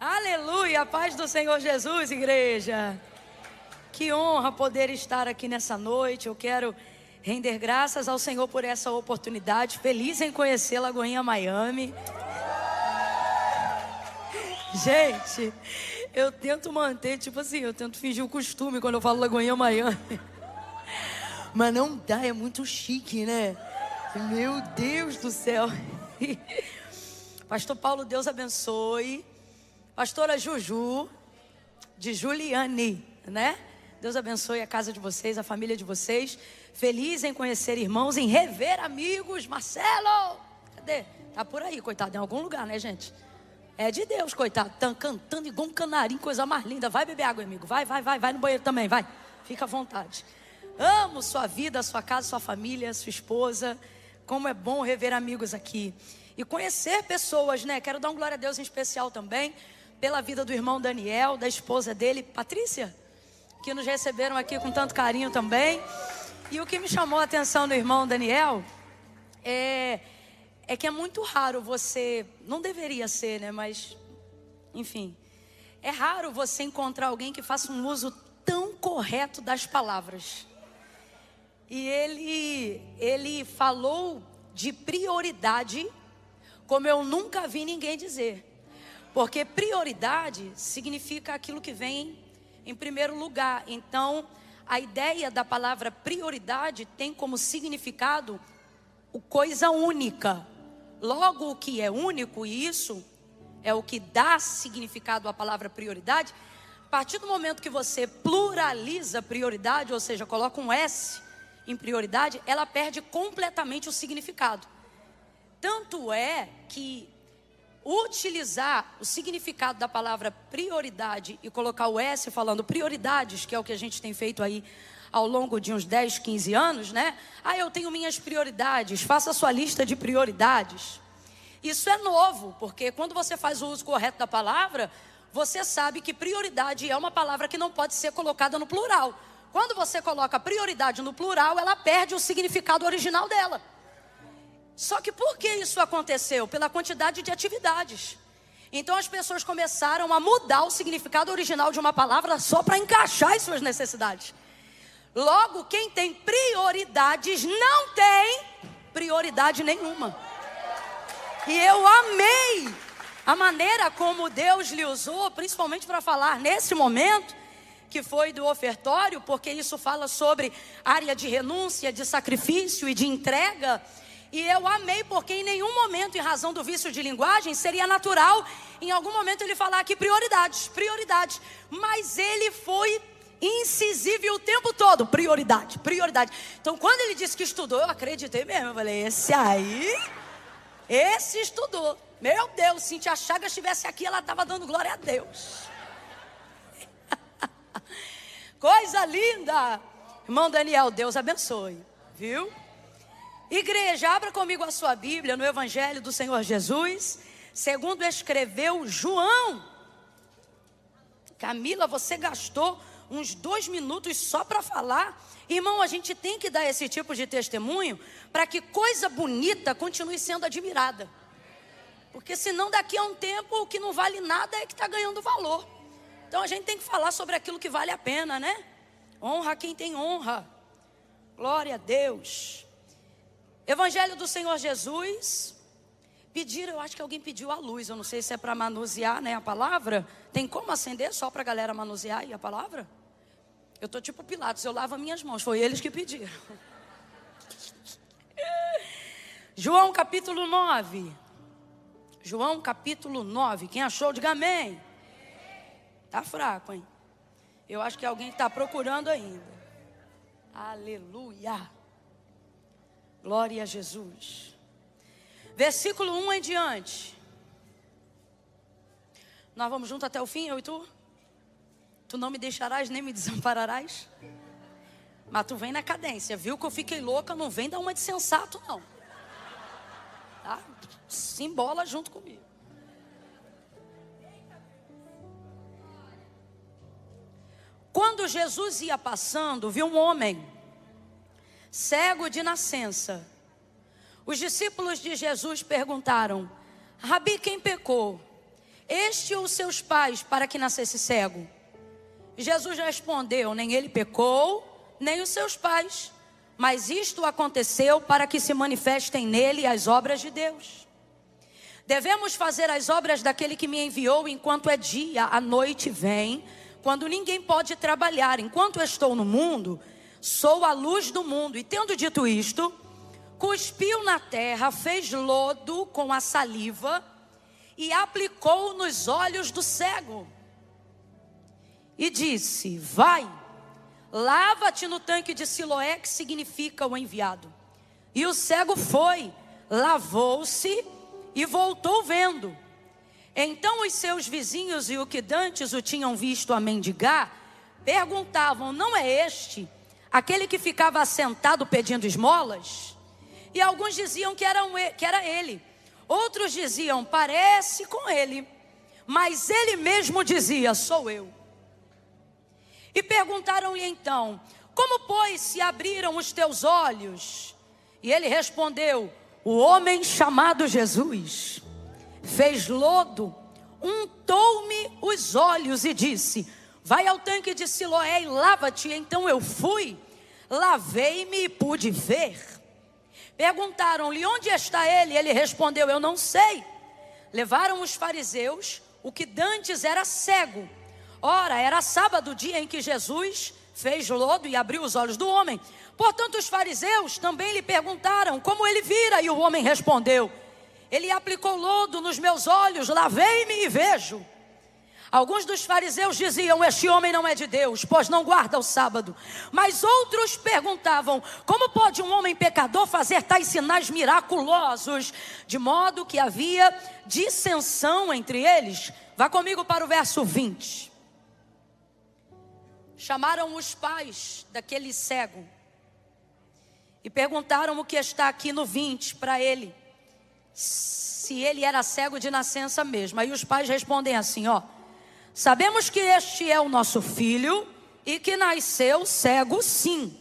Aleluia, a paz do Senhor Jesus, igreja. Que honra poder estar aqui nessa noite. Eu quero render graças ao Senhor por essa oportunidade. Feliz em conhecer Lagoinha, Miami. Gente, eu tento manter, eu tento fingir o costume quando eu falo Lagoinha, Miami. Mas não dá, é muito chique, né? Meu Deus do céu. Pastor Paulo, Deus abençoe. Pastora Juju, de Juliane, né? Deus abençoe a casa de vocês, a família de vocês. Feliz em conhecer irmãos, em rever amigos. Marcelo, cadê? Tá por aí, coitado, em algum lugar, né, gente? É de Deus, coitado. Tá cantando igual um canarinho, coisa mais linda. Vai beber água, amigo. Vai no banheiro também, vai. Fica à vontade. Amo sua vida, sua casa, sua família, sua esposa. Como é bom rever amigos aqui. E conhecer pessoas, né? Quero dar um glória a Deus em especial também pela vida do irmão Daniel, da esposa dele, Patrícia, que nos receberam aqui com tanto carinho também. E o que me chamou a atenção do irmão Daniel é que é muito raro você, não deveria ser, né? Mas, enfim, é raro você encontrar alguém que faça um uso tão correto das palavras. E ele falou de prioridade como eu nunca vi ninguém dizer. Porque prioridade significa aquilo que vem em primeiro lugar. Então, a ideia da palavra prioridade tem como significado o coisa única. Logo, o que é único, e isso é o que dá significado à palavra prioridade. A partir do momento que você pluraliza prioridade, ou seja, coloca um S em prioridade, ela perde completamente o significado. Tanto é que utilizar o significado da palavra prioridade e colocar o S falando prioridades, que é o que a gente tem feito aí ao longo de uns 10, 15 anos, né? Eu tenho minhas prioridades, faça a sua lista de prioridades. Isso é novo, porque quando você faz o uso correto da palavra, você sabe que prioridade é uma palavra que não pode ser colocada no plural. Quando você coloca prioridade no plural, ela perde o significado original dela. Só que por que isso aconteceu? Pela quantidade de atividades. Então as pessoas começaram a mudar o significado original de uma palavra só para encaixar as suas necessidades. Logo, quem tem prioridades não tem prioridade nenhuma. E eu amei a maneira como Deus lhe usou, principalmente para falar nesse momento, que foi do ofertório, porque isso fala sobre área de renúncia, de sacrifício e de entrega. E eu amei, porque em nenhum momento, em razão do vício de linguagem, seria natural, em algum momento, ele falar aqui prioridades. Mas ele foi incisivo o tempo todo, prioridade. Então, quando ele disse que estudou, eu acreditei mesmo. Eu falei, esse estudou. Meu Deus, se a Chagas estivesse aqui, ela estava dando glória a Deus. Coisa linda. Irmão Daniel, Deus abençoe, viu? Igreja, abra comigo a sua Bíblia no Evangelho do Senhor Jesus, segundo escreveu João. Camila, você gastou uns 2 minutos só para falar. Irmão, a gente tem que dar esse tipo de testemunho para que coisa bonita continue sendo admirada. Porque senão daqui a um tempo o que não vale nada é que está ganhando valor. Então a gente tem que falar sobre aquilo que vale a pena, né? Honra quem tem honra. Glória a Deus. Evangelho do Senhor Jesus. Pediram, eu acho que alguém pediu a luz. Eu não sei se é para manusear, né, a palavra. Tem como acender só para a galera manusear aí a palavra? Eu estou tipo Pilatos, eu lavo as minhas mãos. Foi eles que pediram. João capítulo 9. João capítulo 9. Quem achou, diga amém. Tá fraco, hein? Eu acho que alguém está procurando ainda. Aleluia. Glória a Jesus. Versículo 1 em diante. Nós vamos juntos até o fim, eu e tu? Tu não me deixarás nem me desampararás? Mas tu vem na cadência, viu que eu fiquei louca? Não vem dar uma de sensato, não. Tá? Se embola junto comigo. Quando Jesus ia passando, viu um homem cego de nascença. Os discípulos de Jesus perguntaram: Rabi, quem pecou? este ou seus pais para que nascesse cego? Jesus respondeu: nem ele pecou, nem os seus pais, mas isto aconteceu para que se manifestem nele as obras de Deus. Devemos fazer as obras daquele que me enviou enquanto é dia, a noite vem, quando ninguém pode trabalhar. Enquanto estou no mundo, sou a luz do mundo. E tendo dito isto, cuspiu na terra, fez lodo com a saliva e aplicou nos olhos do cego. E disse: vai, lava-te no tanque de Siloé, que significa o enviado. E o cego foi, lavou-se e voltou vendo. Então os seus vizinhos e o que dantes o tinham visto a mendigar, perguntavam: não é este aquele que ficava assentado pedindo esmolas? E alguns diziam que era ele. Outros diziam: parece com ele. Mas ele mesmo dizia: sou eu. E perguntaram-lhe então: como, pois, se abriram os teus olhos? E ele respondeu: o homem chamado Jesus fez lodo, untou-me os olhos e disse: vai ao tanque de Siloé e lava-te. Então eu fui, lavei-me e pude ver. Perguntaram-lhe: onde está ele? Ele respondeu: eu não sei. Levaram os fariseus o que dantes era cego. Ora, era sábado, dia em que Jesus fez lodo e abriu os olhos do homem. Portanto, os fariseus também lhe perguntaram como ele vira, e o homem respondeu: ele aplicou lodo nos meus olhos, lavei-me e vejo. Alguns dos fariseus diziam: este homem não é de Deus, pois não guarda o sábado. Mas outros perguntavam: como pode um homem pecador fazer tais sinais miraculosos? De modo que havia dissensão entre eles. Vá comigo para o verso 20. Chamaram os pais daquele cego e perguntaram o que está aqui no 20 para ele, se ele era cego de nascença mesmo. Aí os pais respondem assim: sabemos que este é o nosso filho e que nasceu cego, sim.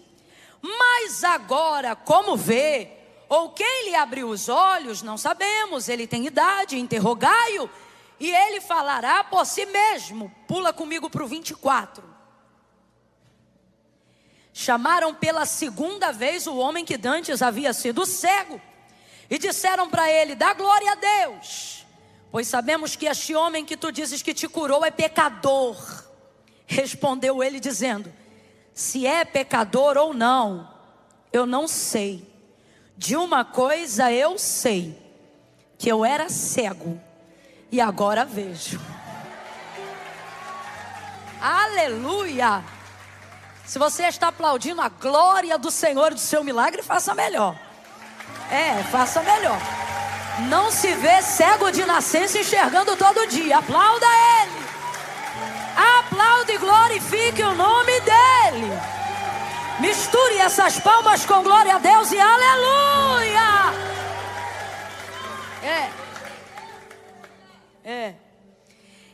Mas agora, como vê, ou quem lhe abriu os olhos, não sabemos. Ele tem idade, interrogai-o e ele falará por si mesmo. Pula comigo para o 24. Chamaram pela segunda vez o homem que dantes havia sido cego e disseram para ele: dá glória a Deus, pois sabemos que este homem que tu dizes que te curou é pecador. Respondeu ele dizendo: se é pecador ou não, eu não sei. De uma coisa eu sei, que eu era cego e agora vejo. Aleluia! Se você está aplaudindo a glória do Senhor e do seu milagre, faça melhor. Faça melhor. Não se vê cego de nascença enxergando todo dia. Aplauda Ele. Aplaude e glorifique o nome dEle. Misture essas palmas com glória a Deus e aleluia.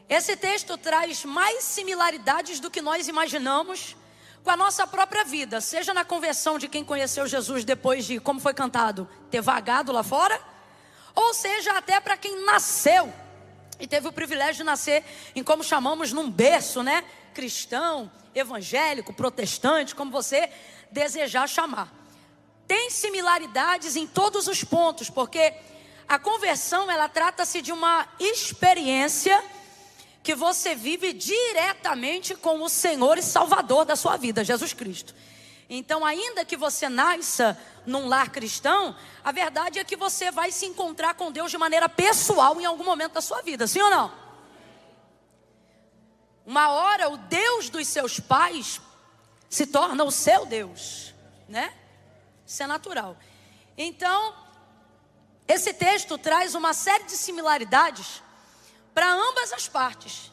Esse texto traz mais similaridades do que nós imaginamos com a nossa própria vida, seja na conversão de quem conheceu Jesus depois de, como foi cantado, ter vagado lá fora, ou seja até para quem nasceu e teve o privilégio de nascer em, como chamamos, num berço, né? Cristão, evangélico, protestante, como você desejar chamar. Tem similaridades em todos os pontos, porque a conversão, ela trata-se de uma experiência que você vive diretamente com o Senhor e Salvador da sua vida, Jesus Cristo. Então, ainda que você nasça num lar cristão, a verdade é que você vai se encontrar com Deus de maneira pessoal em algum momento da sua vida, sim ou não? Uma hora o Deus dos seus pais se torna o seu Deus, né? Isso é natural. Então, esse texto traz uma série de similaridades para ambas as partes,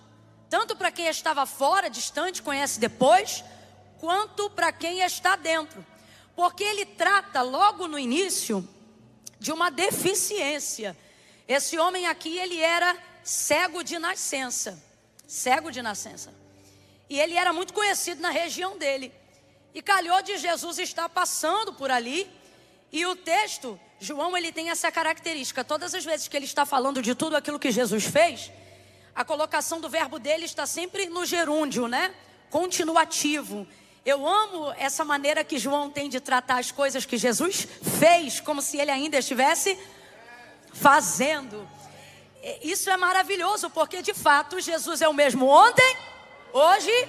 tanto para quem estava fora, distante, conhece depois, quanto para quem está dentro, porque ele trata logo no início de uma deficiência. Esse homem aqui, ele era cego de nascença, e ele era muito conhecido na região dele, e calhou de Jesus estar passando por ali, e o texto, João, ele tem essa característica: todas as vezes que ele está falando de tudo aquilo que Jesus fez, a colocação do verbo dele está sempre no gerúndio, né? Continuativo. Eu amo essa maneira que João tem de tratar as coisas que Jesus fez, como se ele ainda estivesse fazendo. Isso é maravilhoso, porque de fato Jesus é o mesmo ontem, hoje.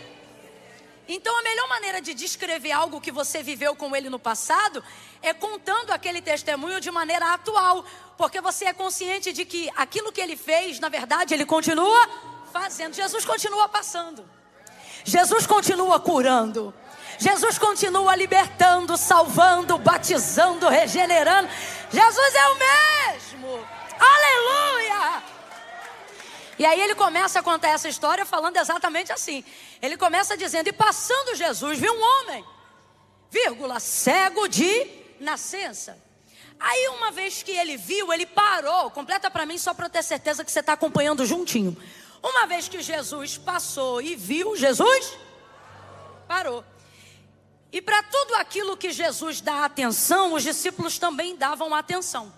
Então a melhor maneira de descrever algo que você viveu com ele no passado é contando aquele testemunho de maneira atual, porque você é consciente de que aquilo que ele fez, na verdade, ele continua fazendo. Jesus continua passando, Jesus continua curando, Jesus continua libertando, salvando, batizando, regenerando. Jesus é o mesmo. Aleluia! E aí ele começa a contar essa história falando exatamente assim. Ele começa dizendo: e passando Jesus, viu um homem, vírgula, cego de nascença. Aí uma vez que ele viu, ele parou. Completa para mim só para eu ter certeza que você está acompanhando juntinho. Uma vez que Jesus passou e viu, Jesus parou. E para tudo aquilo que Jesus dá atenção, os discípulos também davam atenção.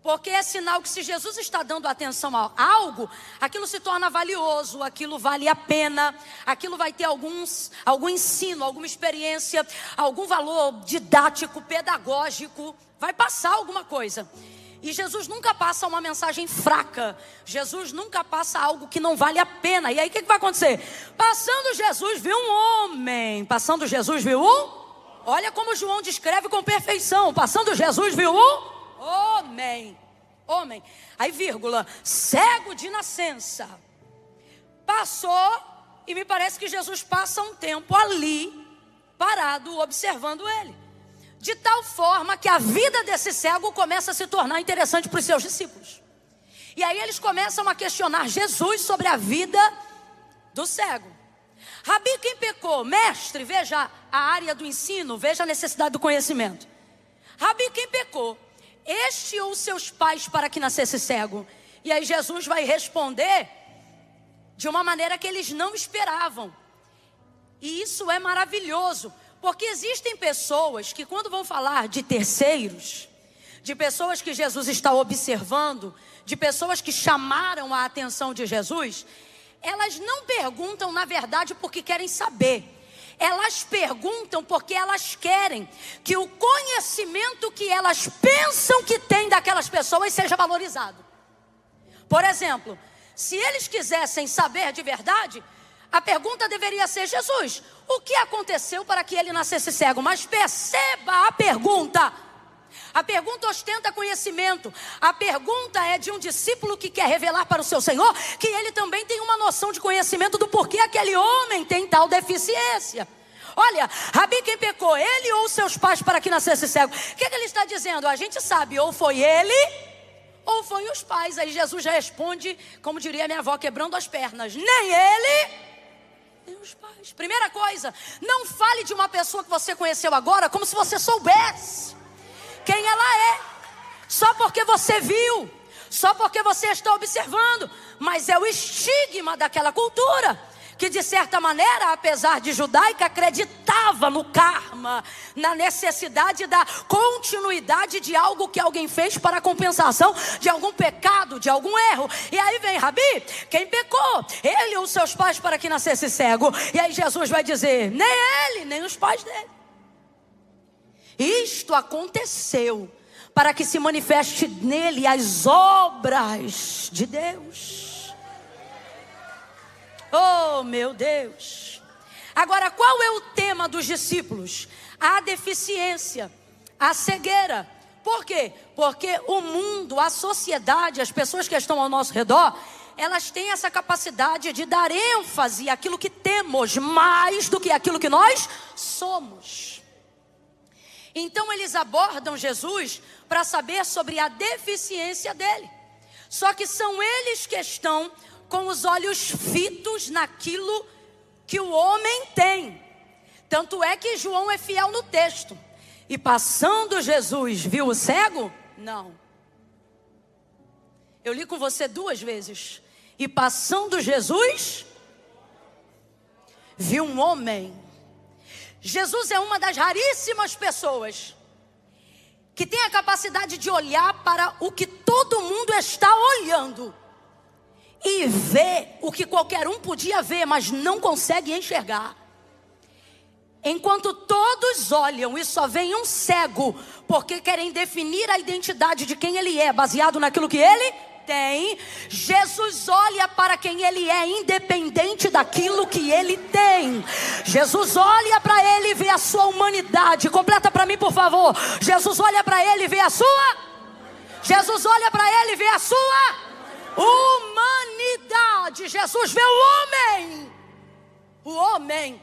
Porque é sinal que se Jesus está dando atenção a algo, aquilo se torna valioso, aquilo vale a pena, aquilo vai ter algum ensino, alguma experiência, algum valor didático, pedagógico, vai passar alguma coisa. E Jesus nunca passa uma mensagem fraca, Jesus nunca passa algo que não vale a pena. E aí o que vai acontecer? Passando Jesus viu um homem, passando Jesus viu olha como João descreve com perfeição, passando Jesus viu homem, aí vírgula, cego de nascença. Passou, e me parece que Jesus passa um tempo ali, parado, observando ele. De tal forma que a vida desse cego começa a se tornar interessante para os seus discípulos. E aí eles começam a questionar Jesus sobre a vida do cego. Rabi, quem pecou? Mestre, veja a área do ensino, veja a necessidade do conhecimento. Rabi, quem pecou? Este ou seus pais para que nascesse cego? E aí Jesus vai responder de uma maneira que eles não esperavam. E isso é maravilhoso, porque existem pessoas que quando vão falar de terceiros, de pessoas que Jesus está observando, de pessoas que chamaram a atenção de Jesus, elas não perguntam na verdade porque querem saber. Elas perguntam porque elas querem que o conhecimento que elas pensam que tem daquelas pessoas seja valorizado. Por exemplo, se eles quisessem saber de verdade, a pergunta deveria ser: Jesus, o que aconteceu para que ele nascesse cego? Mas perceba a pergunta. A pergunta ostenta conhecimento. A pergunta é de um discípulo que quer revelar para o seu Senhor que ele também tem uma noção de conhecimento do porquê aquele homem tem tal deficiência. Olha, Rabi, quem pecou? Ele ou seus pais para que nascesse cego? O que ele está dizendo? A gente sabe, ou foi ele ou foi os pais. Aí Jesus já responde, como diria minha avó, quebrando as pernas: nem ele, nem os pais. Primeira coisa, não fale de uma pessoa que você conheceu agora como se você soubesse quem ela é, só porque você viu, só porque você está observando. Mas é o estigma daquela cultura, que de certa maneira, apesar de judaica, acreditava no karma, na necessidade da continuidade de algo que alguém fez para a compensação de algum pecado, de algum erro. E aí vem Rabi, quem pecou? Ele ou seus pais para que nascesse cego? E aí Jesus vai dizer: nem ele, nem os pais dele. Isto aconteceu para que se manifeste nele as obras de Deus. Oh, meu Deus! Agora, qual é o tema dos discípulos? A deficiência, a cegueira. Por quê? Porque o mundo, a sociedade, as pessoas que estão ao nosso redor, elas têm essa capacidade de dar ênfase àquilo que temos, mais do que aquilo que nós somos. Então eles abordam Jesus para saber sobre a deficiência dele. Só que são eles que estão com os olhos fitos naquilo que o homem tem. Tanto é que João é fiel no texto. E passando Jesus, viu o cego? Não. Eu li com você 2 vezes. E passando Jesus, viu um homem. Jesus é uma das raríssimas pessoas que tem a capacidade de olhar para o que todo mundo está olhando e vê o que qualquer um podia ver, mas não consegue enxergar. Enquanto todos olham e só veem um cego, porque querem definir a identidade de quem ele é, baseado naquilo que ele tem, Jesus olha para quem ele é, independente daquilo que ele tem. Jesus olha para ele e vê a sua humanidade. Completa para mim, por favor. Jesus olha para ele e vê a sua. Jesus olha para ele e vê a sua humanidade. Jesus vê o homem. O homem.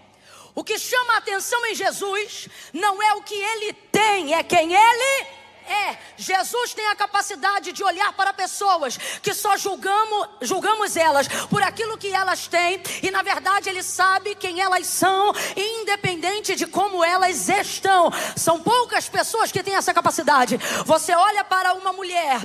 O que chama a atenção em Jesus não é o que ele tem, é quem ele é. Jesus tem a capacidade de olhar para pessoas que só julgamos elas por aquilo que elas têm, e na verdade ele sabe quem elas são, independente de como elas estão. São poucas pessoas que têm essa capacidade. Você olha para uma mulher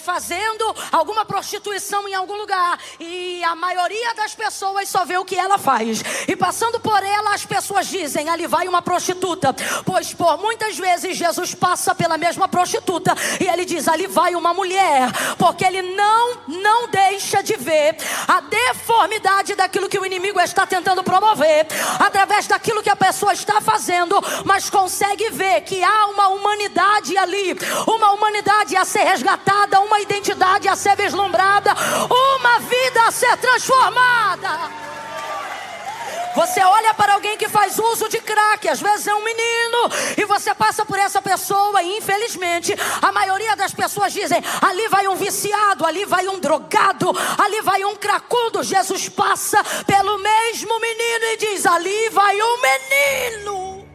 fazendo alguma prostituição em algum lugar, e a maioria das pessoas só vê o que ela faz, e passando por ela as pessoas dizem: ali vai uma prostituta. Pois por muitas vezes Jesus passa pela mesma prostituta e ele diz: ali vai uma mulher, porque ele não deixa de ver a deformidade daquilo que o inimigo está tentando promover, através daquilo que a pessoa está fazendo, mas consegue ver que há uma humanidade ali, uma humanidade a ser resgatada, uma identidade a ser vislumbrada, uma vida a ser transformada. Você olha para alguém que faz uso de crack, às vezes é um menino, e você passa por essa pessoa e infelizmente a maioria das pessoas dizem: ali vai um viciado, ali vai um drogado, ali vai um cracudo. Jesus passa pelo mesmo menino e diz: ali vai um menino.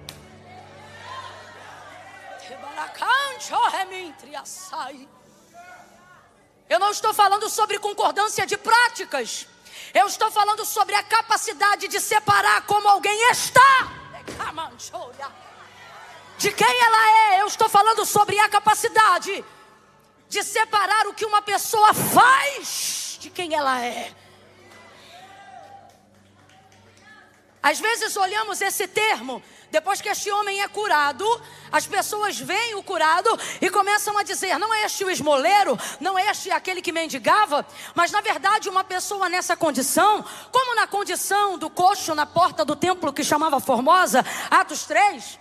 Eu não estou falando sobre concordância de práticas. Eu estou falando sobre a capacidade de separar como alguém está de quem ela é. Eu estou falando sobre a capacidade de separar o que uma pessoa faz de quem ela é. Às vezes olhamos esse termo, depois que este homem é curado, as pessoas veem o curado e começam a dizer: não é este o esmoleiro? Não é este aquele que mendigava? Mas na verdade uma pessoa nessa condição, como na condição do coxo na porta do templo que chamava Formosa, Atos 3,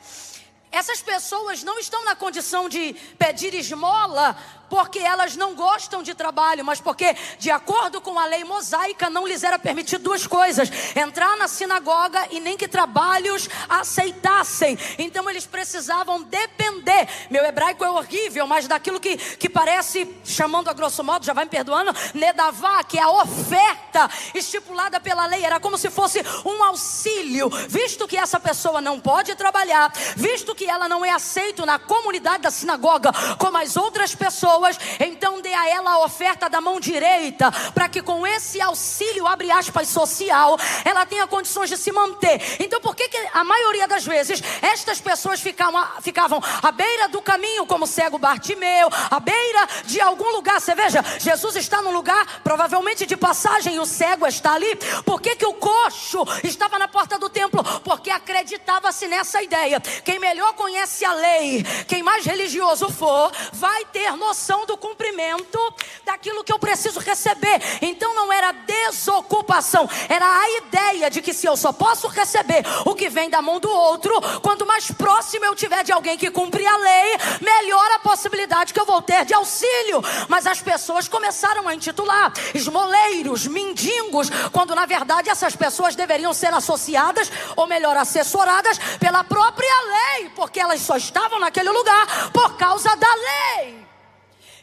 essas pessoas não estão na condição de pedir esmola porque elas não gostam de trabalho, mas porque, de acordo com a lei mosaica, não lhes era permitido duas coisas: entrar na sinagoga e nem que trabalhos aceitassem. Então eles precisavam depender. Meu hebraico é horrível, mas daquilo que parece, chamando a grosso modo, já vai me perdoando, nedavá, que é a oferta estipulada pela lei. Era como se fosse um auxílio, visto que essa pessoa não pode trabalhar, visto que ela não é aceita na comunidade da sinagoga como as outras pessoas. Então dê a ela a oferta da mão direita, para que com esse auxílio, abre aspas, social, ela tenha condições de se manter. Então por que a maioria das vezes estas pessoas ficavam à beira do caminho, como o cego Bartimeu, à beira de algum lugar? Você veja, Jesus está num lugar provavelmente de passagem e o cego está ali. Por que o coxo estava na porta do templo? Porque acreditava-se nessa ideia: quem melhor conhece a lei, quem mais religioso for, vai ter noção do cumprimento daquilo que eu preciso receber. Então não era desocupação, era a ideia de que se eu só posso receber o que vem da mão do outro, quanto mais próximo eu tiver de alguém que cumpre a lei, melhor a possibilidade que eu vou ter de auxílio. Mas as pessoas começaram a intitular esmoleiros, mendigos, quando na verdade essas pessoas deveriam ser associadas, ou melhor, assessoradas pela própria lei, porque elas só estavam naquele lugar por causa da lei.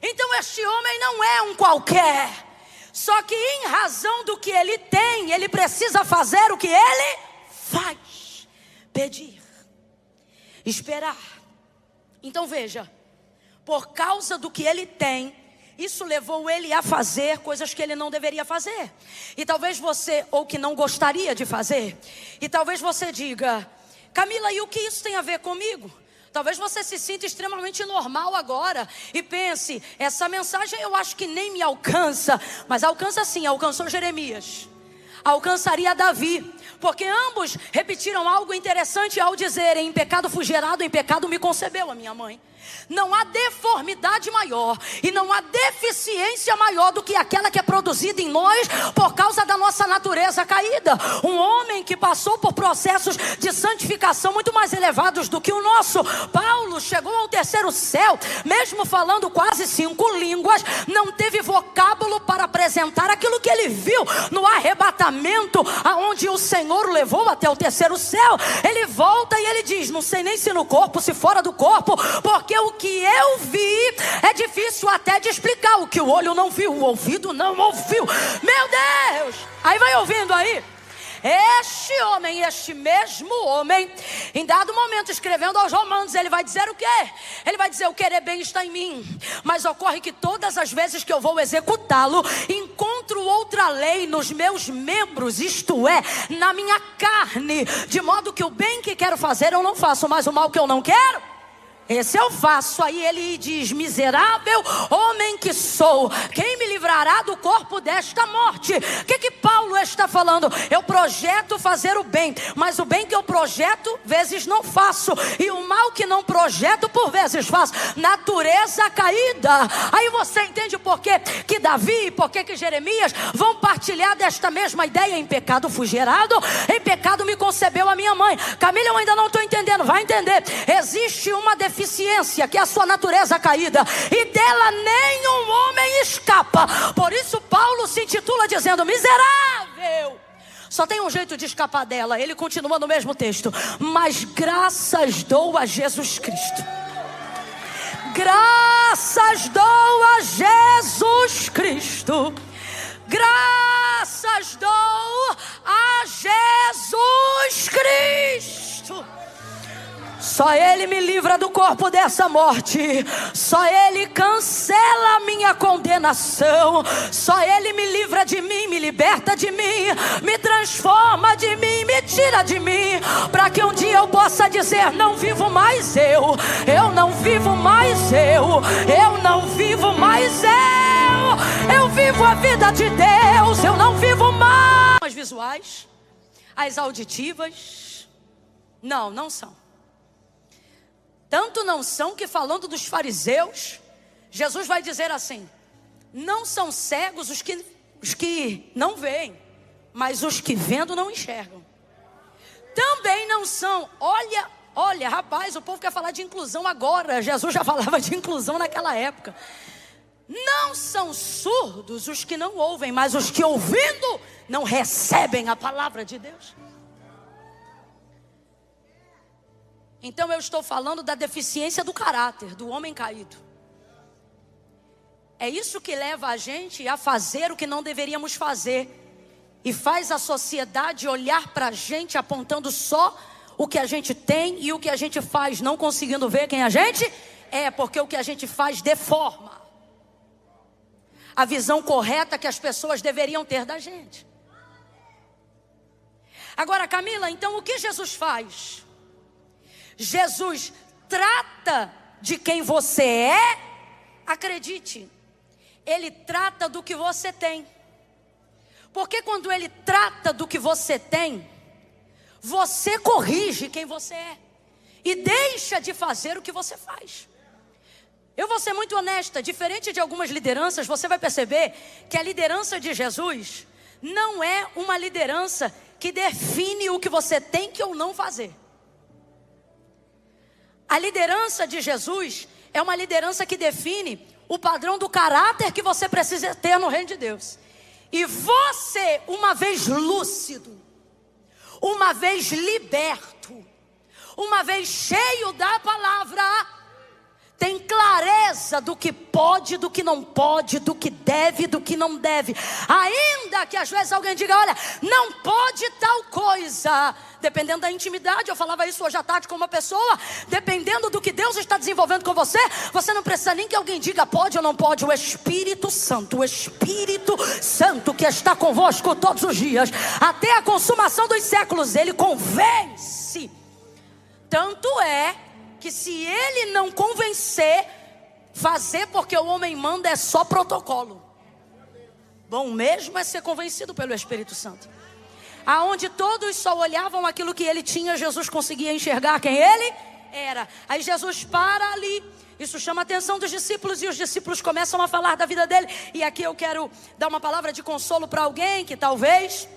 Então este homem não é um qualquer, só que em razão do que ele tem, ele precisa fazer o que ele faz: pedir, esperar. Então veja, por causa do que ele tem, isso levou ele a fazer coisas que ele não deveria fazer, e talvez você, ou que não gostaria de fazer. E talvez você diga: Camila, e o que isso tem a ver comigo? Talvez você se sinta extremamente normal agora e pense: essa mensagem eu acho que nem me alcança. Mas alcança sim, alcançou Jeremias, alcançaria Davi, porque ambos repetiram algo interessante ao dizerem: em pecado fui gerado, em pecado me concebeu a minha mãe. Não há deformidade maior e não há deficiência maior do que aquela que é produzida em nós por causa da nossa natureza caída. Um homem que passou por processos de santificação muito mais elevados do que o nosso. Paulo chegou ao terceiro céu, mesmo falando quase 5 línguas, não teve vocábulo para apresentar aquilo que ele viu no arrebatamento, aonde o Senhor o levou até o terceiro céu. Ele volta e ele diz: não sei nem se no corpo, se fora do corpo, porque o que eu vi é difícil até de explicar. O que o olho não viu, o ouvido não ouviu. Meu Deus! Aí vai ouvindo aí. Este mesmo homem, em dado momento, escrevendo aos Romanos, ele vai dizer o quê? Ele vai dizer: o querer bem está em mim, mas ocorre que todas as vezes que eu vou executá-lo, encontro outra lei nos meus membros, isto é, na minha carne, de modo que o bem que quero fazer eu não faço, mas o mal que eu não quero, esse eu faço. Aí ele diz: miserável homem que sou, quem me livrará do corpo desta morte? O que Paulo está falando? Eu projeto fazer o bem, mas o bem que eu projeto, vezes não faço, e o mal que não projeto, por vezes faço. Natureza caída. Aí você entende por que que Davi e por que Jeremias vão partilhar desta mesma ideia: em pecado fui gerado, em pecado me concebeu a minha mãe. Camila, eu ainda não estou entendendo. Vai entender. Existe uma deficiência, que é a sua natureza caída, e dela nenhum homem escapa. Por isso Paulo se intitula dizendo: miserável. Só tem um jeito de escapar dela. Ele continua no mesmo texto: mas graças dou a Jesus Cristo. Graças dou a Jesus Cristo. Graças dou a Jesus Cristo. Só Ele me livra do corpo dessa morte. Só Ele cancela a minha condenação. Só Ele me livra de mim, me liberta de mim, me transforma de mim, me tira de mim, para que um dia eu possa dizer: não vivo mais eu não vivo mais eu não vivo mais eu vivo a vida de Deus. Eu não vivo mais. As visuais, as auditivas, não são. Tanto não são que, falando dos fariseus, Jesus vai dizer assim: não são cegos os que não veem, mas os que vendo não enxergam. Também não são, olha rapaz, o povo quer falar de inclusão agora. Jesus já falava de inclusão naquela época. Não são surdos os que não ouvem, mas os que ouvindo não recebem a palavra de Deus. Então eu estou falando da deficiência do caráter do homem caído. É isso que leva a gente a fazer o que não deveríamos fazer, e faz a sociedade olhar para a gente apontando só o que a gente tem e o que a gente faz, não conseguindo ver quem a gente é, porque o que a gente faz deforma a visão correta que as pessoas deveriam ter da gente. Agora, Camila, então o que Jesus faz? Jesus trata de quem você é. Acredite, Ele trata do que você tem. Porque quando Ele trata do que você tem, você corrige quem você é e deixa de fazer o que você faz. Eu vou ser muito honesta, diferente de algumas lideranças, você vai perceber que a liderança de Jesus não é uma liderança que define o que você tem que ou não fazer. A liderança de Jesus é uma liderança que define o padrão do caráter que você precisa ter no reino de Deus. E você, uma vez lúcido, uma vez liberto, uma vez cheio da palavra, tem clareza do que pode, do que não pode, do que deve, do que não deve. Ainda que às vezes alguém diga: olha, não pode tal coisa. Dependendo da intimidade, eu falava isso hoje à tarde com uma pessoa, dependendo do que Deus está desenvolvendo com você, você não precisa nem que alguém diga pode ou não pode. O Espírito Santo que está convosco todos os dias, até a consumação dos séculos, Ele convence. Tanto é que se Ele não convencer, fazer porque o homem manda é só protocolo. Bom mesmo é ser convencido pelo Espírito Santo. aonde todos só olhavam aquilo que ele tinha, Jesus conseguia enxergar quem ele era. Aí Jesus para ali. Isso chama a atenção dos discípulos e os discípulos começam a falar da vida dele. E aqui eu quero dar uma palavra de consolo para alguém que talvez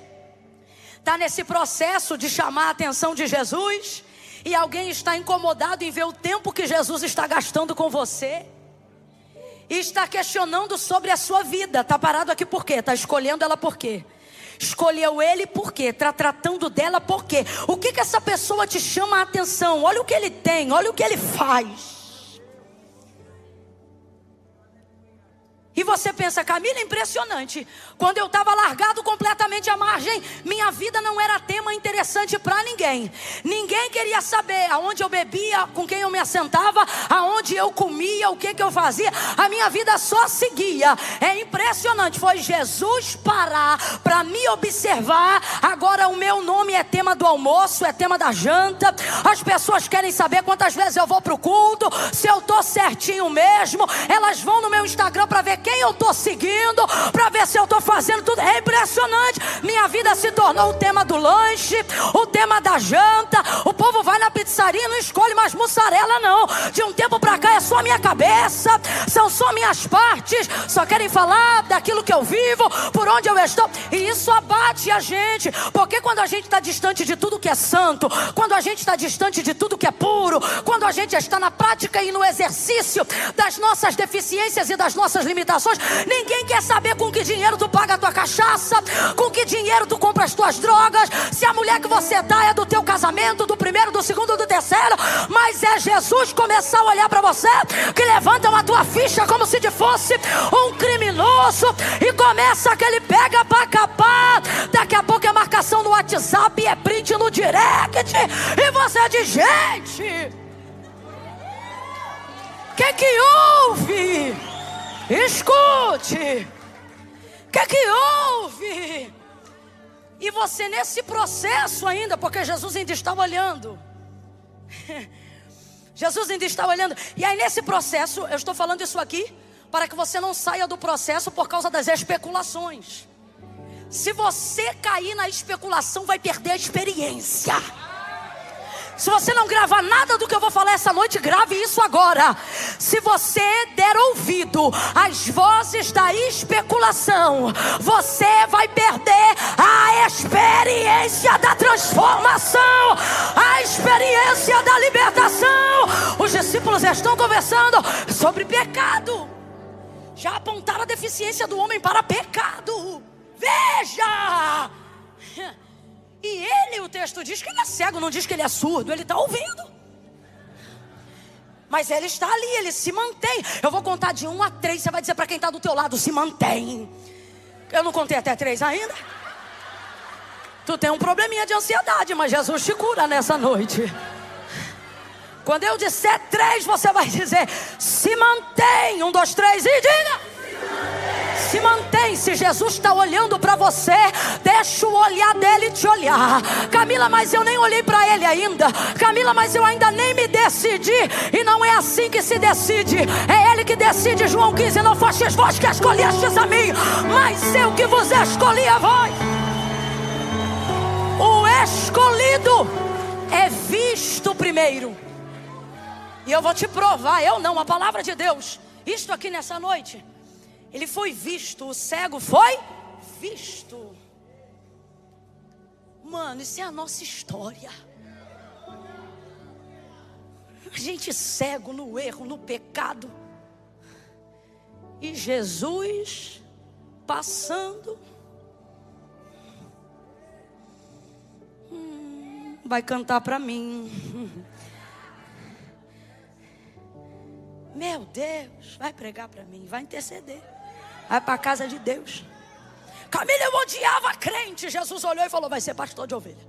está nesse processo de chamar a atenção de Jesus. E alguém está incomodado em ver o tempo que Jesus está gastando com você. E está questionando sobre a sua vida. Está parado aqui por quê? Está escolhendo ela por quê? Escolheu ele por quê? Está tratando dela por quê? O que essa pessoa te chama a atenção? Olha o que ele tem, olha o que ele faz. E você pensa, Camila, impressionante. Quando eu estava largado completamente à margem, minha vida não era tema interessante para ninguém. Ninguém queria saber aonde eu bebia, com quem eu me assentava, aonde eu comia, o que eu fazia. A minha vida só seguia. É impressionante. Foi Jesus parar para me observar. Agora o meu nome é tema do almoço, é tema da janta. As pessoas querem saber quantas vezes eu vou para o culto, se eu estou certinho mesmo. Elas vão no meu Instagram para ver quem eu estou seguindo, para ver se eu estou fazendo tudo. É impressionante. Minha vida se tornou o tema do lanche, o tema da janta. O povo vai na pizzaria e não escolhe mais mussarela não. De um tempo para cá é só minha cabeça, são só minhas partes. Só querem falar daquilo que eu vivo, por onde eu estou. E isso abate a gente, porque quando a gente está distante de tudo que é santo, quando a gente está distante de tudo que é puro, quando a gente está na prática e no exercício das nossas deficiências e das nossas limitações, ninguém quer saber com que dinheiro tu paga a tua cachaça, com que dinheiro tu compra as tuas drogas, se a mulher que você tá é do teu casamento, do primeiro, do segundo, do terceiro. Mas é Jesus começar a olhar para você, que levantam a tua ficha como se fosse um criminoso, e começa aquele pega pra capar. Daqui a pouco é marcação no WhatsApp, é print no direct, e você diz, gente, que houve? Escute, que houve? E você nesse processo ainda, porque Jesus ainda está olhando. Jesus ainda está olhando. E aí nesse processo, eu estou falando isso aqui para que você não saia do processo por causa das especulações. Se você cair na especulação, vai perder a experiência. Se você não gravar nada do que eu vou falar essa noite, grave isso agora. Se você der ouvido às vozes da especulação, você vai perder a experiência da transformação, a experiência da libertação. Os discípulos estão conversando sobre pecado. Já apontaram a deficiência do homem para pecado. Veja! E ele, o texto diz que ele é cego, não diz que ele é surdo, ele está ouvindo. Mas ele está ali, ele se mantém. Eu vou contar de 1 a 3, você vai dizer para quem está do teu lado, se mantém. Eu não contei até 3 ainda. Tu tem um probleminha de ansiedade, mas Jesus te cura nessa noite. Quando eu disser 3, você vai dizer, se mantém. 1, 2, 3 e diga. Se mantém. Se Jesus está olhando para você, deixa o olhar dele te olhar. Camila, mas eu nem olhei para ele ainda. Camila, mas eu ainda nem me decidi. E não é assim que se decide. É ele que decide. João 15, não fostes vós que escolhestes a mim, mas eu que vos escolhi a vós. O escolhido é visto primeiro. E eu vou te provar, eu não, a palavra de Deus. Isto aqui nessa noite. Ele foi visto, o cego foi visto. Mano, isso é a nossa história. A gente cego no erro, no pecado. E Jesus passando. Vai cantar para mim. Meu Deus, vai pregar para mim, vai interceder. Vai para a casa de Deus. Camila, eu odiava crente. Jesus olhou e falou, vai ser pastor de ovelha.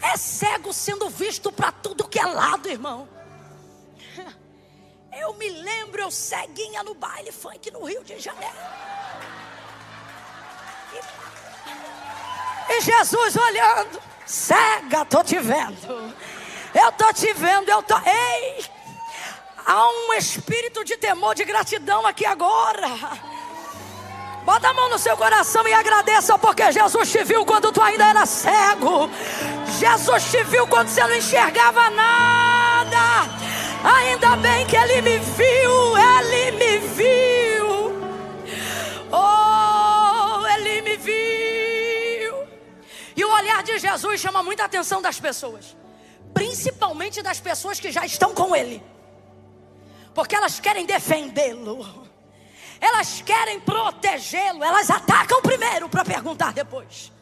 É cego sendo visto para tudo que é lado, irmão. Eu me lembro, eu ceguinha no baile funk no Rio de Janeiro. E Jesus olhando, cega, tô te vendo. Eu tô te vendo, Ei! Há um espírito de temor, de gratidão aqui agora. Bota a mão no seu coração e agradeça, porque Jesus te viu quando tu ainda era cego. Jesus te viu quando você não enxergava nada. Ainda bem que Ele me viu, Ele me viu. Oh, Ele me viu. E o olhar de Jesus chama muita atenção das pessoas, principalmente das pessoas que já estão com Ele, porque elas querem defendê-lo, elas querem protegê-lo, elas atacam primeiro para perguntar depois.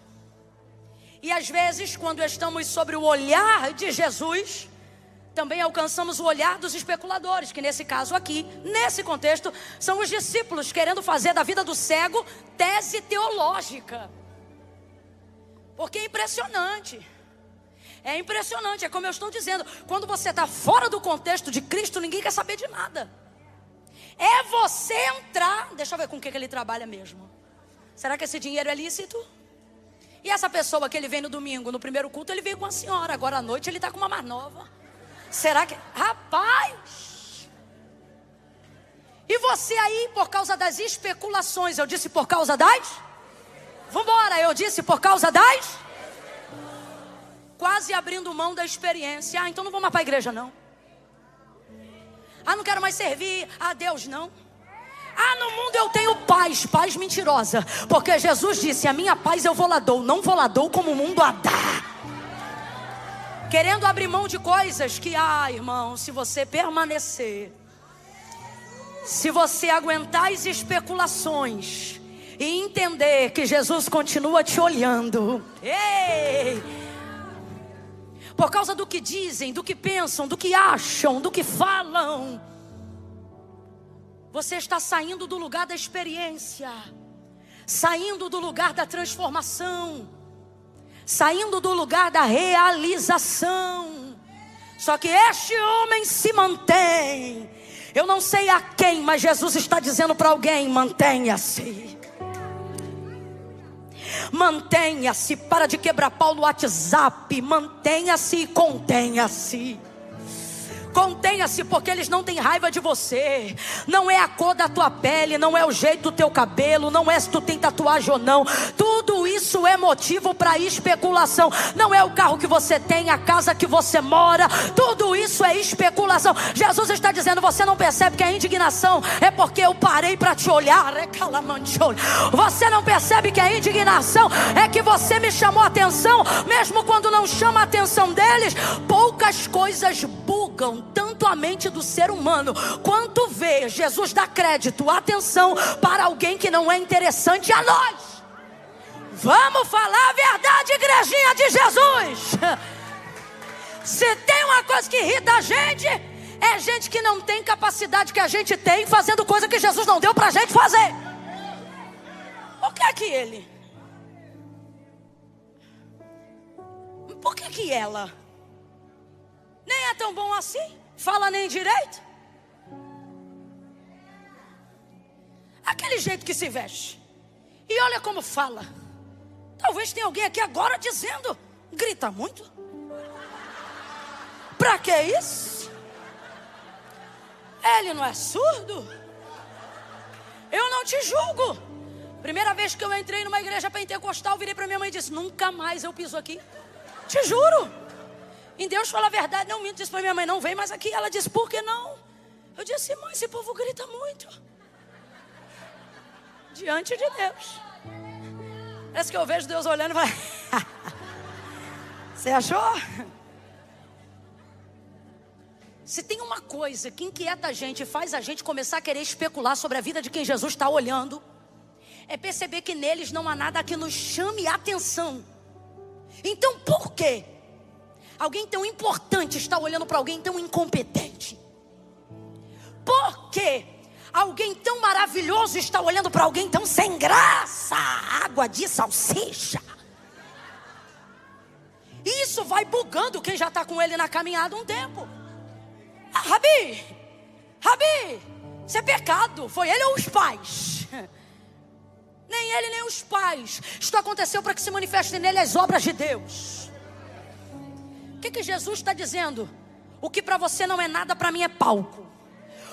E às vezes, quando estamos sobre o olhar de Jesus, também alcançamos o olhar dos especuladores, que nesse caso aqui, nesse contexto, são os discípulos querendo fazer da vida do cego tese teológica. Porque é impressionante. É impressionante, é como eu estou dizendo, quando você está fora do contexto de Cristo, ninguém quer saber de nada. É você entrar, deixa eu ver com o que ele trabalha mesmo. Será que esse dinheiro é lícito? E essa pessoa que ele vem no domingo, no primeiro culto, ele veio com a senhora, agora à noite ele está com uma mais nova. Será que... Rapaz! E você aí, por causa das especulações, eu disse por causa das... Vambora, eu disse por causa das... Quase abrindo mão da experiência. Ah, então não vou mais para a igreja não. Ah, não quero mais servir a Deus não. Ah, no mundo eu tenho paz, paz mentirosa, porque Jesus disse, a minha paz eu vou lá dou, não vou lá dou como o mundo a dá. Querendo abrir mão de coisas que, irmão, se você permanecer, se você aguentar as especulações e entender que Jesus continua te olhando, ei, por causa do que dizem, do que pensam, do que acham, do que falam, você está saindo do lugar da experiência, saindo do lugar da transformação, saindo do lugar da realização. Só que este homem se mantém. Eu não sei a quem, mas Jesus está dizendo para alguém: mantenha-se. Mantenha-se, para de quebrar pau no WhatsApp. Mantenha-se e contenha-se. Contenha-se, porque eles não têm raiva de você. Não é a cor da tua pele, não é o jeito do teu cabelo, não é se tu tem tatuagem ou não. Tudo isso é motivo para especulação. Não é o carro que você tem, a casa que você mora. Tudo isso é especulação. Jesus está dizendo, você não percebe que a indignação é porque eu parei para te olhar. Você não percebe que a indignação é que você me chamou a atenção, mesmo quando não chama a atenção deles. Poucas coisas bugam tanto a mente do ser humano quanto ver Jesus dar crédito, atenção para alguém que não é interessante a nós. Vamos falar a verdade, igrejinha de Jesus. Se tem uma coisa que irrita a gente, é gente que não tem capacidade que a gente tem, fazendo coisa que Jesus não deu pra gente fazer. Por que que ele? Por que que ela? Nem é tão bom assim, fala nem direito. Aquele jeito que se veste, e olha como fala. Talvez tenha alguém aqui agora dizendo, grita muito. Pra que isso? Ele não é surdo? Eu não te julgo. Primeira vez que eu entrei numa igreja pentecostal, virei pra minha mãe e disse, nunca mais eu piso aqui. Te juro. Em Deus fala a verdade, não minto. Disse para minha mãe, não vem mais aqui. Ela disse, por que não? Eu disse, mãe, esse povo grita muito diante de Deus. Parece que eu vejo Deus olhando e vai. Você achou? Se tem uma coisa que inquieta a gente e faz a gente começar a querer especular sobre a vida de quem Jesus está olhando, é perceber que neles não há nada que nos chame a atenção. Então por quê? Alguém tão importante está olhando para alguém tão incompetente? Por quê? Alguém tão maravilhoso está olhando para alguém tão sem graça? Água de salsicha. Isso vai bugando quem já está com ele na caminhada um tempo. Rabi, isso é pecado. Foi ele ou os pais? Nem ele nem os pais. Isto aconteceu para que se manifestem nele as obras de Deus. O que Jesus está dizendo? O que para você não é nada, para mim é palco.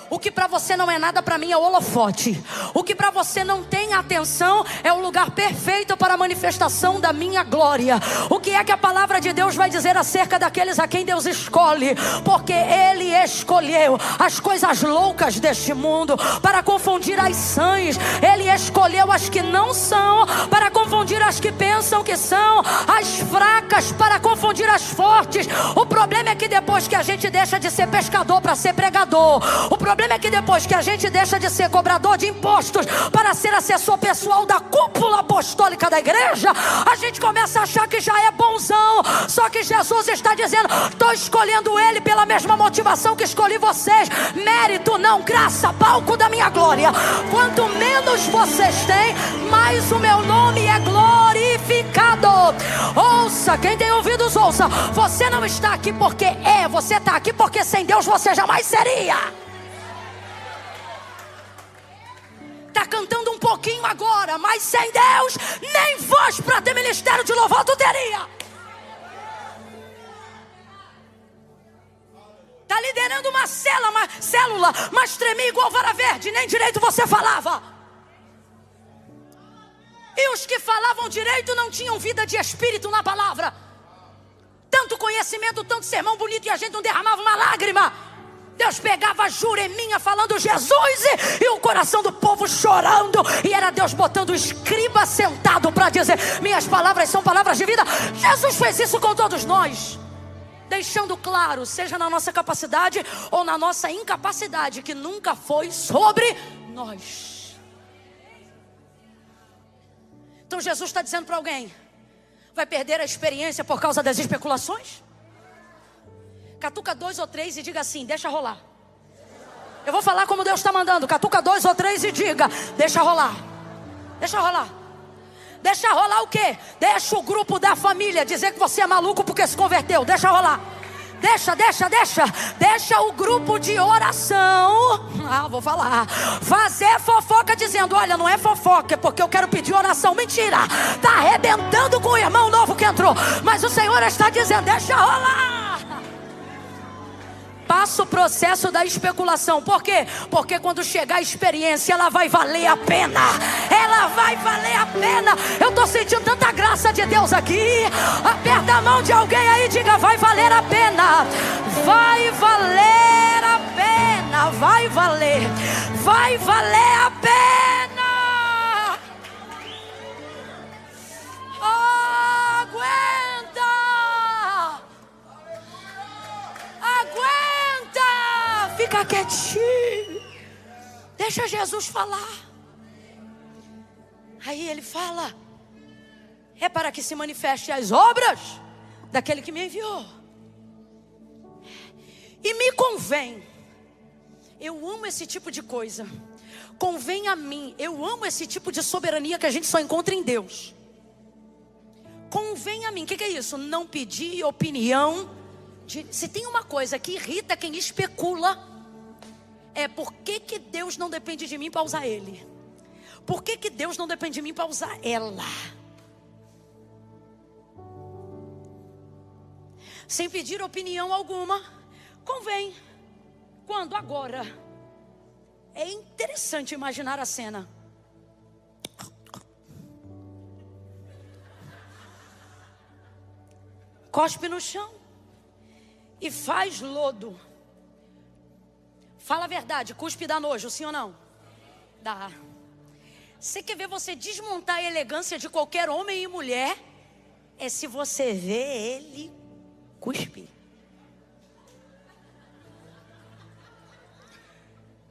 O que para você não é nada, para mim é holofote. O que para você não tem atenção é o lugar perfeito para a manifestação da minha glória. O que é que a palavra de Deus vai dizer acerca daqueles a quem Deus escolhe? Porque Ele escolheu as coisas loucas deste mundo para confundir as sãs. Ele escolheu as que não são para confundir as que pensam que são, as fracas para confundir as fortes. O problema é que depois que a gente deixa de ser pescador para ser pregador, o problema é que depois que a gente deixa de ser cobrador de impostos para ser assessor pessoal da cúpula apostólica da igreja, a gente começa a achar que já é bonzão. Só que Jesus está dizendo: estou escolhendo ele pela mesma motivação que escolhi vocês. Mérito não, graça, palco da minha glória. Quanto menos vocês têm, mais o meu nome é glorificado. Ouça, quem tem ouvidos ouça. Você não está aqui porque você está aqui porque sem Deus você jamais seria. Está cantando um pouquinho agora, mas sem Deus nem voz para ter ministério de louvor tu teria. Está liderando uma célula, mas tremia igual vara verde, nem direito você falava. E os que falavam direito não tinham vida de espírito na palavra. Tanto conhecimento, tanto sermão bonito, e a gente não derramava uma lágrima. Deus pegava a Jureminha falando Jesus e o coração do povo chorando. E era Deus botando o escriba sentado para dizer: minhas palavras são palavras de vida. Jesus fez isso com todos nós, deixando claro, seja na nossa capacidade ou na nossa incapacidade, que nunca foi sobre nós. Então Jesus está dizendo para alguém: vai perder a experiência por causa das especulações? Catuca 2 ou 3 e diga assim: deixa rolar. Eu vou falar como Deus está mandando. Catuca 2 ou 3 e diga: deixa rolar. Deixa rolar. Deixa rolar o quê? Deixa o grupo da família dizer que você é maluco porque se converteu. Deixa rolar. Deixa o grupo de oração, vou falar, fazer fofoca dizendo: olha, não é fofoca, é porque eu quero pedir oração. Mentira, está arrebentando com o irmão novo que entrou. Mas o Senhor está dizendo: deixa rolar. Passa o processo da especulação. Por quê? Porque quando chegar a experiência, ela vai valer a pena. Ela vai valer a pena. Eu estou sentindo tanta graça de Deus aqui. Aperta a mão de alguém aí e diga: vai valer a pena. Vai valer a pena. Vai valer. Vai valer a pena. Aguenta. Fica quietinho. Deixa Jesus falar. Aí ele fala: é para que se manifeste as obras daquele que me enviou. E me convém. Eu amo esse tipo de coisa. Convém a mim. Eu amo esse tipo de soberania que a gente só encontra em Deus. Convém a mim. O que é isso? Não pedir opinião. Se tem uma coisa que irrita quem especula, é: por que Deus não depende de mim para usar ele? Por que Deus não depende de mim para usar ela? Sem pedir opinião alguma, convém. Quando? Agora. É interessante imaginar a cena. Cospe no chão e faz lodo. Fala a verdade, cuspe dá nojo, sim ou não? Dá. Você quer ver você desmontar a elegância de qualquer homem e mulher? É se você vê ele cuspir.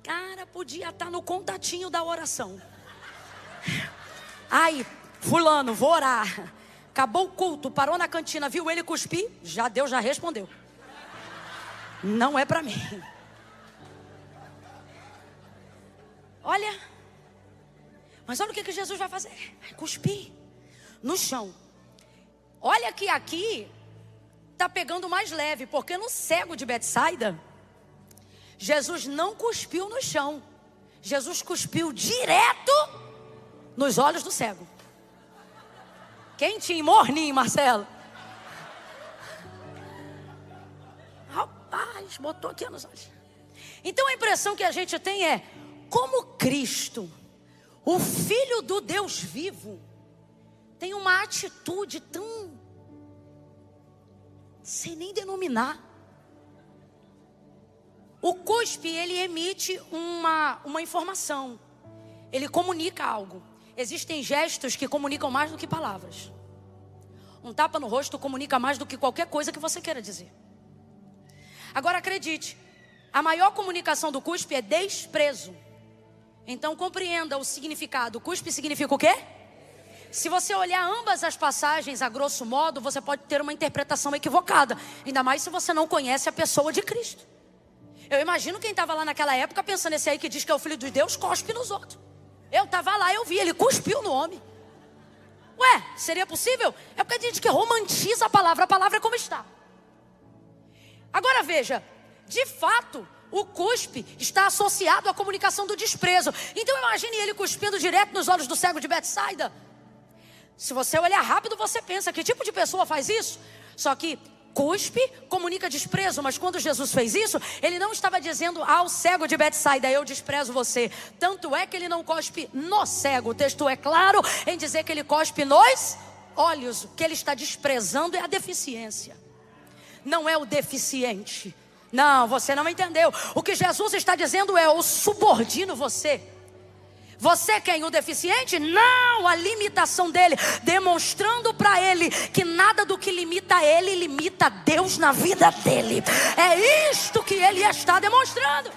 Cara, podia estar no contatinho da oração. Ai, fulano, vou orar. Acabou o culto, parou na cantina, viu ele cuspir? Já Deus já respondeu. Não é para mim. Olha. Mas olha o que Jesus vai fazer. Vai cuspir no chão. Olha que aqui está pegando mais leve, porque no cego de Betsaida, Jesus não cuspiu no chão. Jesus cuspiu direto nos olhos do cego. Quentinho, morninho, Marcelo. Rapaz, botou aqui nos olhos. Então a impressão que a gente tem é: como Cristo, o Filho do Deus vivo, tem uma atitude tão, sem nem denominar. O cuspe, ele emite uma informação. Ele comunica algo. Existem gestos que comunicam mais do que palavras. Um tapa no rosto comunica mais do que qualquer coisa que você queira dizer. Agora acredite, a maior comunicação do cuspe é desprezo. Então compreenda o significado. Cuspe significa o quê? Se você olhar ambas as passagens a grosso modo, você pode ter uma interpretação equivocada. Ainda mais se você não conhece a pessoa de Cristo. Eu imagino quem estava lá naquela época pensando: esse aí que diz que é o Filho de Deus, cospe nos outros. Eu estava lá, eu vi, ele cuspiu no homem. Ué, seria possível? É porque a gente que romantiza a palavra é como está. Agora veja, de fato, o cuspe está associado à comunicação do desprezo. Então imagine ele cuspindo direto nos olhos do cego de Betsaida. Se você olhar rápido, você pensa: que tipo de pessoa faz isso? Só que cuspe comunica desprezo, mas quando Jesus fez isso, ele não estava dizendo ao cego de Betsaida: eu desprezo você. Tanto é que ele não cospe no cego. O texto é claro em dizer que ele cospe nos olhos. O que ele está desprezando é a deficiência, não é o deficiente. Não, você não entendeu. O que Jesus está dizendo é: eu subordino você. Você quem? O deficiente? Não, a limitação dele, demonstrando para ele que nada do que limita ele, limita Deus na vida dele. É isto que ele está demonstrando.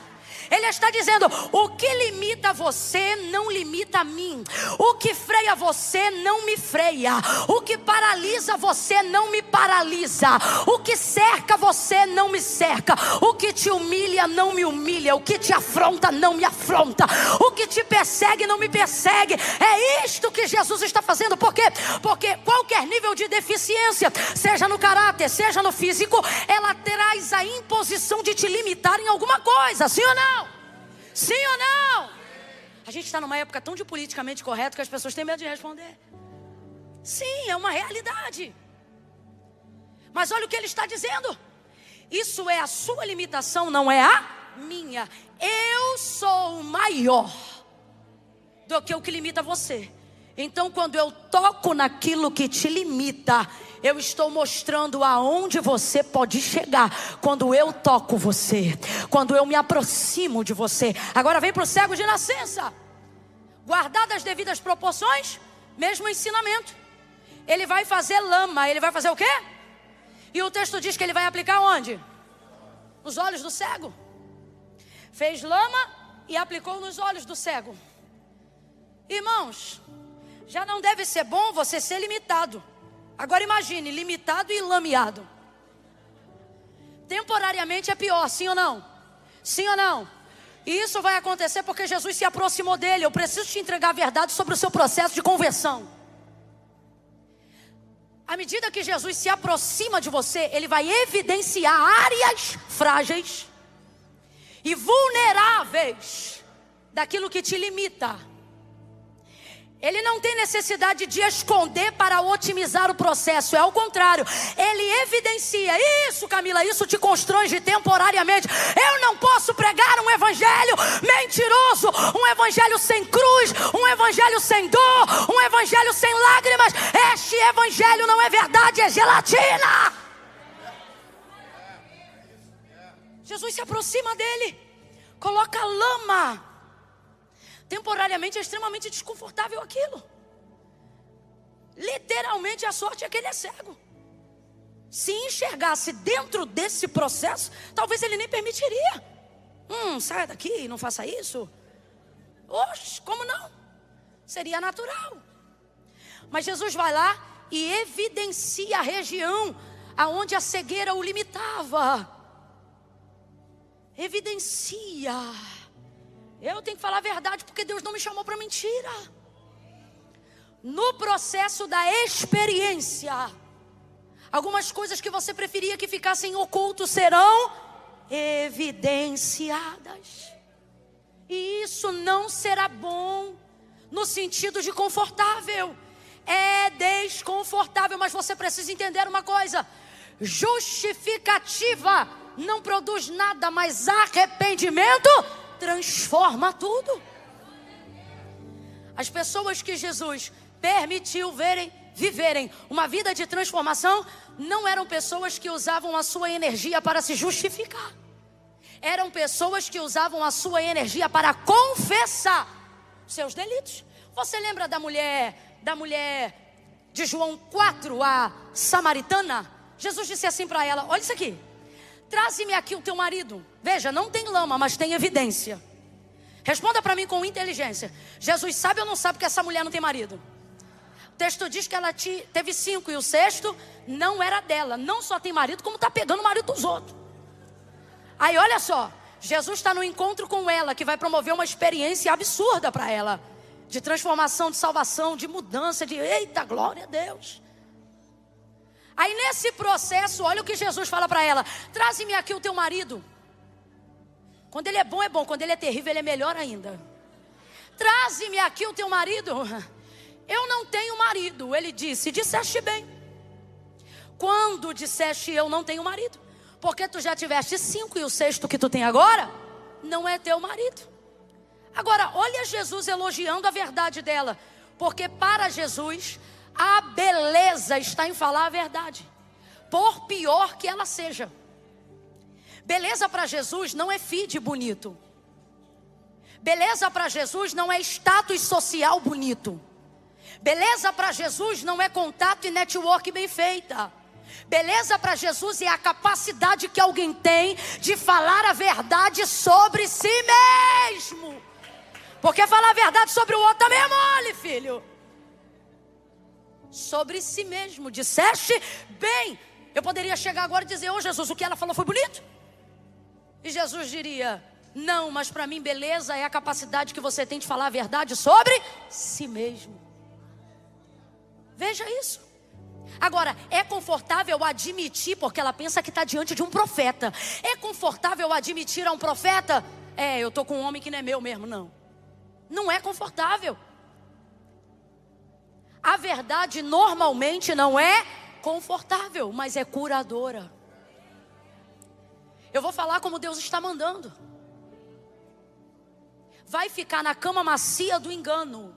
Ele está dizendo: o que limita você não limita a mim. O que freia você não me freia. O que paralisa você não me paralisa. O que cerca você não me cerca. O que te humilha não me humilha. O que te afronta não me afronta. O que te persegue não me persegue. É isto que Jesus está fazendo. Por quê? Porque qualquer nível de deficiência, seja no caráter, seja no físico, ela traz a imposição de te limitar em alguma coisa. Sim ou não? Sim ou não? A gente está numa época tão de politicamente correto que as pessoas têm medo de responder. Sim, é uma realidade. Mas olha o que ele está dizendo: isso é a sua limitação, não é a minha. Eu sou maior do que o que limita você. Então quando eu toco naquilo que te limita, eu estou mostrando aonde você pode chegar. Quando eu toco você, quando eu me aproximo de você. Agora vem para o cego de nascença. Guardadas as devidas proporções, mesmo ensinamento. Ele vai fazer lama. Ele vai fazer o quê? E o texto diz que ele vai aplicar onde? Nos olhos do cego. Fez lama e aplicou nos olhos do cego. Irmãos, já não deve ser bom você ser limitado. Agora imagine, limitado e lameado. Temporariamente é pior, sim ou não? Sim ou não? E isso vai acontecer porque Jesus se aproximou dele. Eu preciso te entregar a verdade sobre o seu processo de conversão. À medida que Jesus se aproxima de você, ele vai evidenciar áreas frágeis e vulneráveis daquilo que te limita. Ele não tem necessidade de esconder para otimizar o processo. É ao contrário. Ele evidencia. Isso, Camila, isso te constrange temporariamente. Eu não posso pregar um evangelho mentiroso. Um evangelho sem cruz. Um evangelho sem dor. Um evangelho sem lágrimas. Este evangelho não é verdade, é gelatina. Jesus se aproxima dele. Coloca lama. Temporariamente é extremamente desconfortável aquilo. Literalmente a sorte é que ele é cego. Se enxergasse dentro desse processo, talvez ele nem permitiria. Saia daqui, não faça isso. Oxe, como não? Seria natural. Mas Jesus vai lá e evidencia a região aonde a cegueira o limitava. Evidencia. Eu tenho que falar a verdade porque Deus não me chamou para mentira. No processo da experiência, algumas coisas que você preferia que ficassem ocultas serão evidenciadas. E isso não será bom no sentido de confortável. É desconfortável, mas você precisa entender uma coisa. Justificativa não produz nada, mas arrependimento transforma tudo. As pessoas que Jesus permitiu viverem uma vida de transformação não eram pessoas que usavam a sua energia para se justificar. Eram pessoas que usavam a sua energia para confessar seus delitos. Você lembra da mulher de João 4, a samaritana? Jesus disse assim para ela: olha isso aqui, traze-me aqui o teu marido. Veja, não tem lama, mas tem evidência. Responda para mim com inteligência. Jesus sabe ou não sabe que essa mulher não tem marido? O texto diz que ela teve 5 e o 6º não era dela. Não só tem marido, como está pegando o marido dos outros. Aí olha só, Jesus está no encontro com ela, que vai promover uma experiência absurda para ela, de transformação, de salvação, de mudança, de eita, glória a Deus. Aí nesse processo, olha o que Jesus fala para ela: traze-me aqui o teu marido. Quando ele é bom, é bom. Quando ele é terrível, ele é melhor ainda. Traze-me aqui o teu marido. Eu não tenho marido. Ele disse: disseste bem. Quando disseste eu não tenho marido? Porque tu já tiveste 5 e o 6º que tu tem agora não é teu marido. Agora, olha Jesus elogiando a verdade dela. Porque para Jesus, a beleza está em falar a verdade, por pior que ela seja. Beleza para Jesus não é feed bonito. Beleza para Jesus não é status social bonito. Beleza para Jesus não é contato e network bem feita. Beleza para Jesus é a capacidade que alguém tem de falar a verdade sobre si mesmo. Porque falar a verdade sobre o outro também é mole, filho. Sobre si mesmo. Disseste bem. Eu poderia chegar agora e dizer: ô Jesus, o que ela falou foi bonito? E Jesus diria: não, mas para mim beleza é a capacidade que você tem de falar a verdade sobre si mesmo. Veja isso. Agora, é confortável admitir, porque ela pensa que está diante de um profeta. É confortável admitir a um profeta: eu estou com um homem que não é meu mesmo. Não, não é confortável. A verdade normalmente não é confortável, mas é curadora. Eu vou falar como Deus está mandando. Vai ficar na cama macia do engano,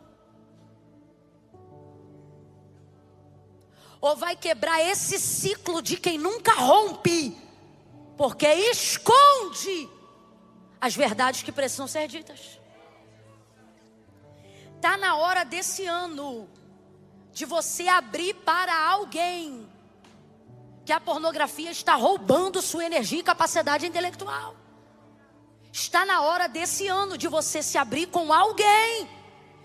ou vai quebrar esse ciclo de quem nunca rompe, porque esconde as verdades que precisam ser ditas. Está na hora desse ano de você abrir para alguém que a pornografia está roubando sua energia e capacidade intelectual. Está na hora desse ano de você se abrir com alguém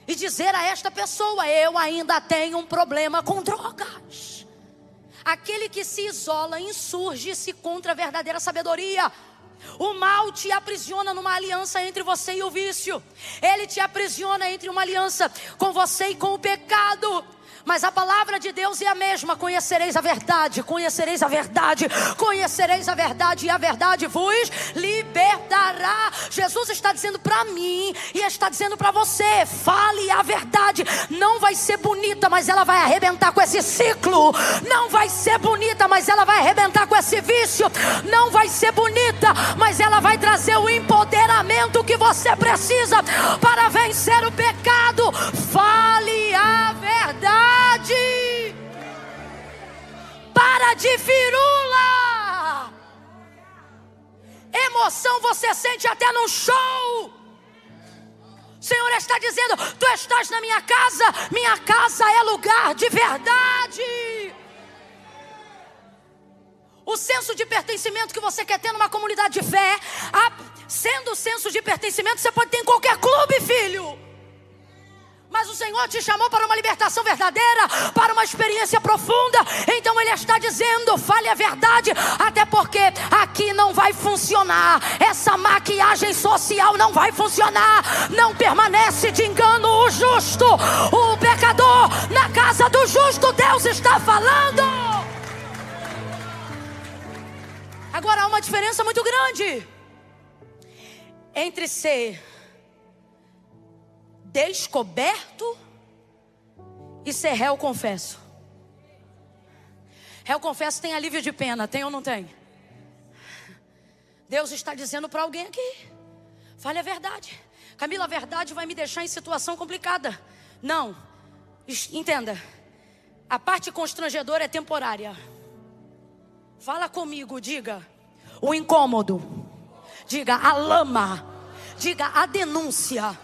e dizer a esta pessoa: eu ainda tenho um problema com drogas. Aquele que se isola insurge-se contra a verdadeira sabedoria. O mal te aprisiona numa aliança entre você e o vício. Ele te aprisiona entre uma aliança com você e com o pecado. Mas a palavra de Deus é a mesma: conhecereis a verdade, conhecereis a verdade, conhecereis a verdade, e a verdade vos libertará. Jesus está dizendo para mim e está dizendo para você: fale a verdade. Não vai ser bonita, mas ela vai arrebentar com esse ciclo. Não vai ser bonita, mas ela vai arrebentar com esse vício. Não vai ser bonita, mas ela vai trazer o empoderamento que você precisa para vencer o pecado. Fale a verdade. Para de firula. Emoção você sente até num show. O Senhor está dizendo: tu estás na minha casa é lugar de verdade. O senso de pertencimento que você quer ter numa comunidade de fé, sendo o senso de pertencimento, você pode ter em qualquer clube, filho. Mas o Senhor te chamou para uma libertação verdadeira, para uma experiência profunda. Então Ele está dizendo: fale a verdade. Até porque aqui não vai funcionar. Essa maquiagem social não vai funcionar. Não permanece de engano o justo, o pecador. Na casa do justo Deus está falando. Agora há uma diferença muito grande entre ser descoberto e ser réu confesso. Eu confesso, tem alívio de pena, tem ou não tem? Deus está dizendo para alguém aqui: fale a verdade. Camila, a verdade vai me deixar em situação complicada. Não, entenda, a parte constrangedora é temporária. Fala comigo, diga o incômodo, diga a lama, diga a denúncia,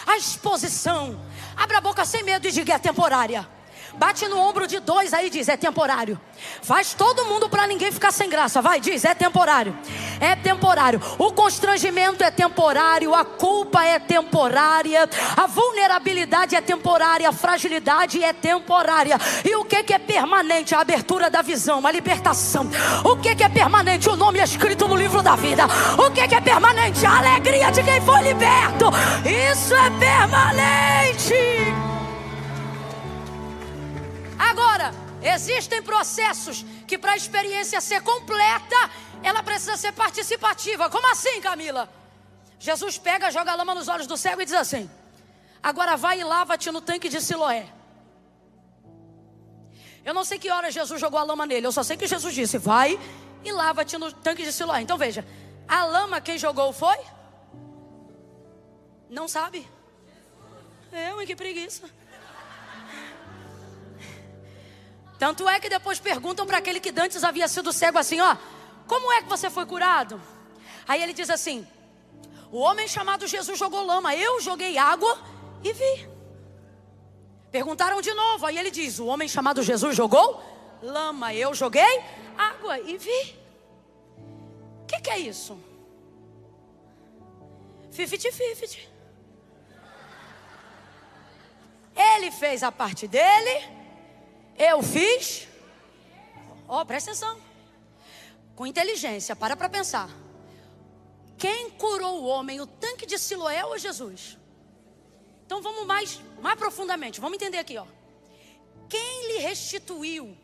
a exposição. Abra a boca sem medo e diga: é temporária. Bate no ombro de dois aí e diz: é temporário. Faz todo mundo para ninguém ficar sem graça. Vai, diz: é temporário. É temporário. O constrangimento é temporário. A culpa é temporária. A vulnerabilidade é temporária. A fragilidade é temporária. E o que é permanente? A abertura da visão, a libertação. O que é permanente? O nome é escrito no livro da vida. O que é permanente? A alegria de quem foi liberto. Isso é permanente. Agora, existem processos que para a experiência ser completa, ela precisa ser participativa. Como assim, Camila? Jesus pega, joga a lama nos olhos do cego e diz assim: agora vai e lava-te no tanque de Siloé. Eu não sei que hora Jesus jogou a lama nele, eu só sei que Jesus disse: vai e lava-te no tanque de Siloé. Então veja, a lama quem jogou foi? Não sabe? Que preguiça. Tanto é que depois perguntam para aquele que dantes havia sido cego assim: ó, como é que você foi curado? Aí ele diz assim: o homem chamado Jesus jogou lama, eu joguei água e vi. Perguntaram de novo, aí ele diz: o homem chamado Jesus jogou lama, eu joguei água e vi. O que é isso? 50-50. Ele fez a parte dele, eu fiz. Presta atenção. Com inteligência, para pensar. Quem curou o homem, o tanque de Siloé ou Jesus? Então vamos mais profundamente. Vamos entender aqui, ó. Quem lhe restituiu,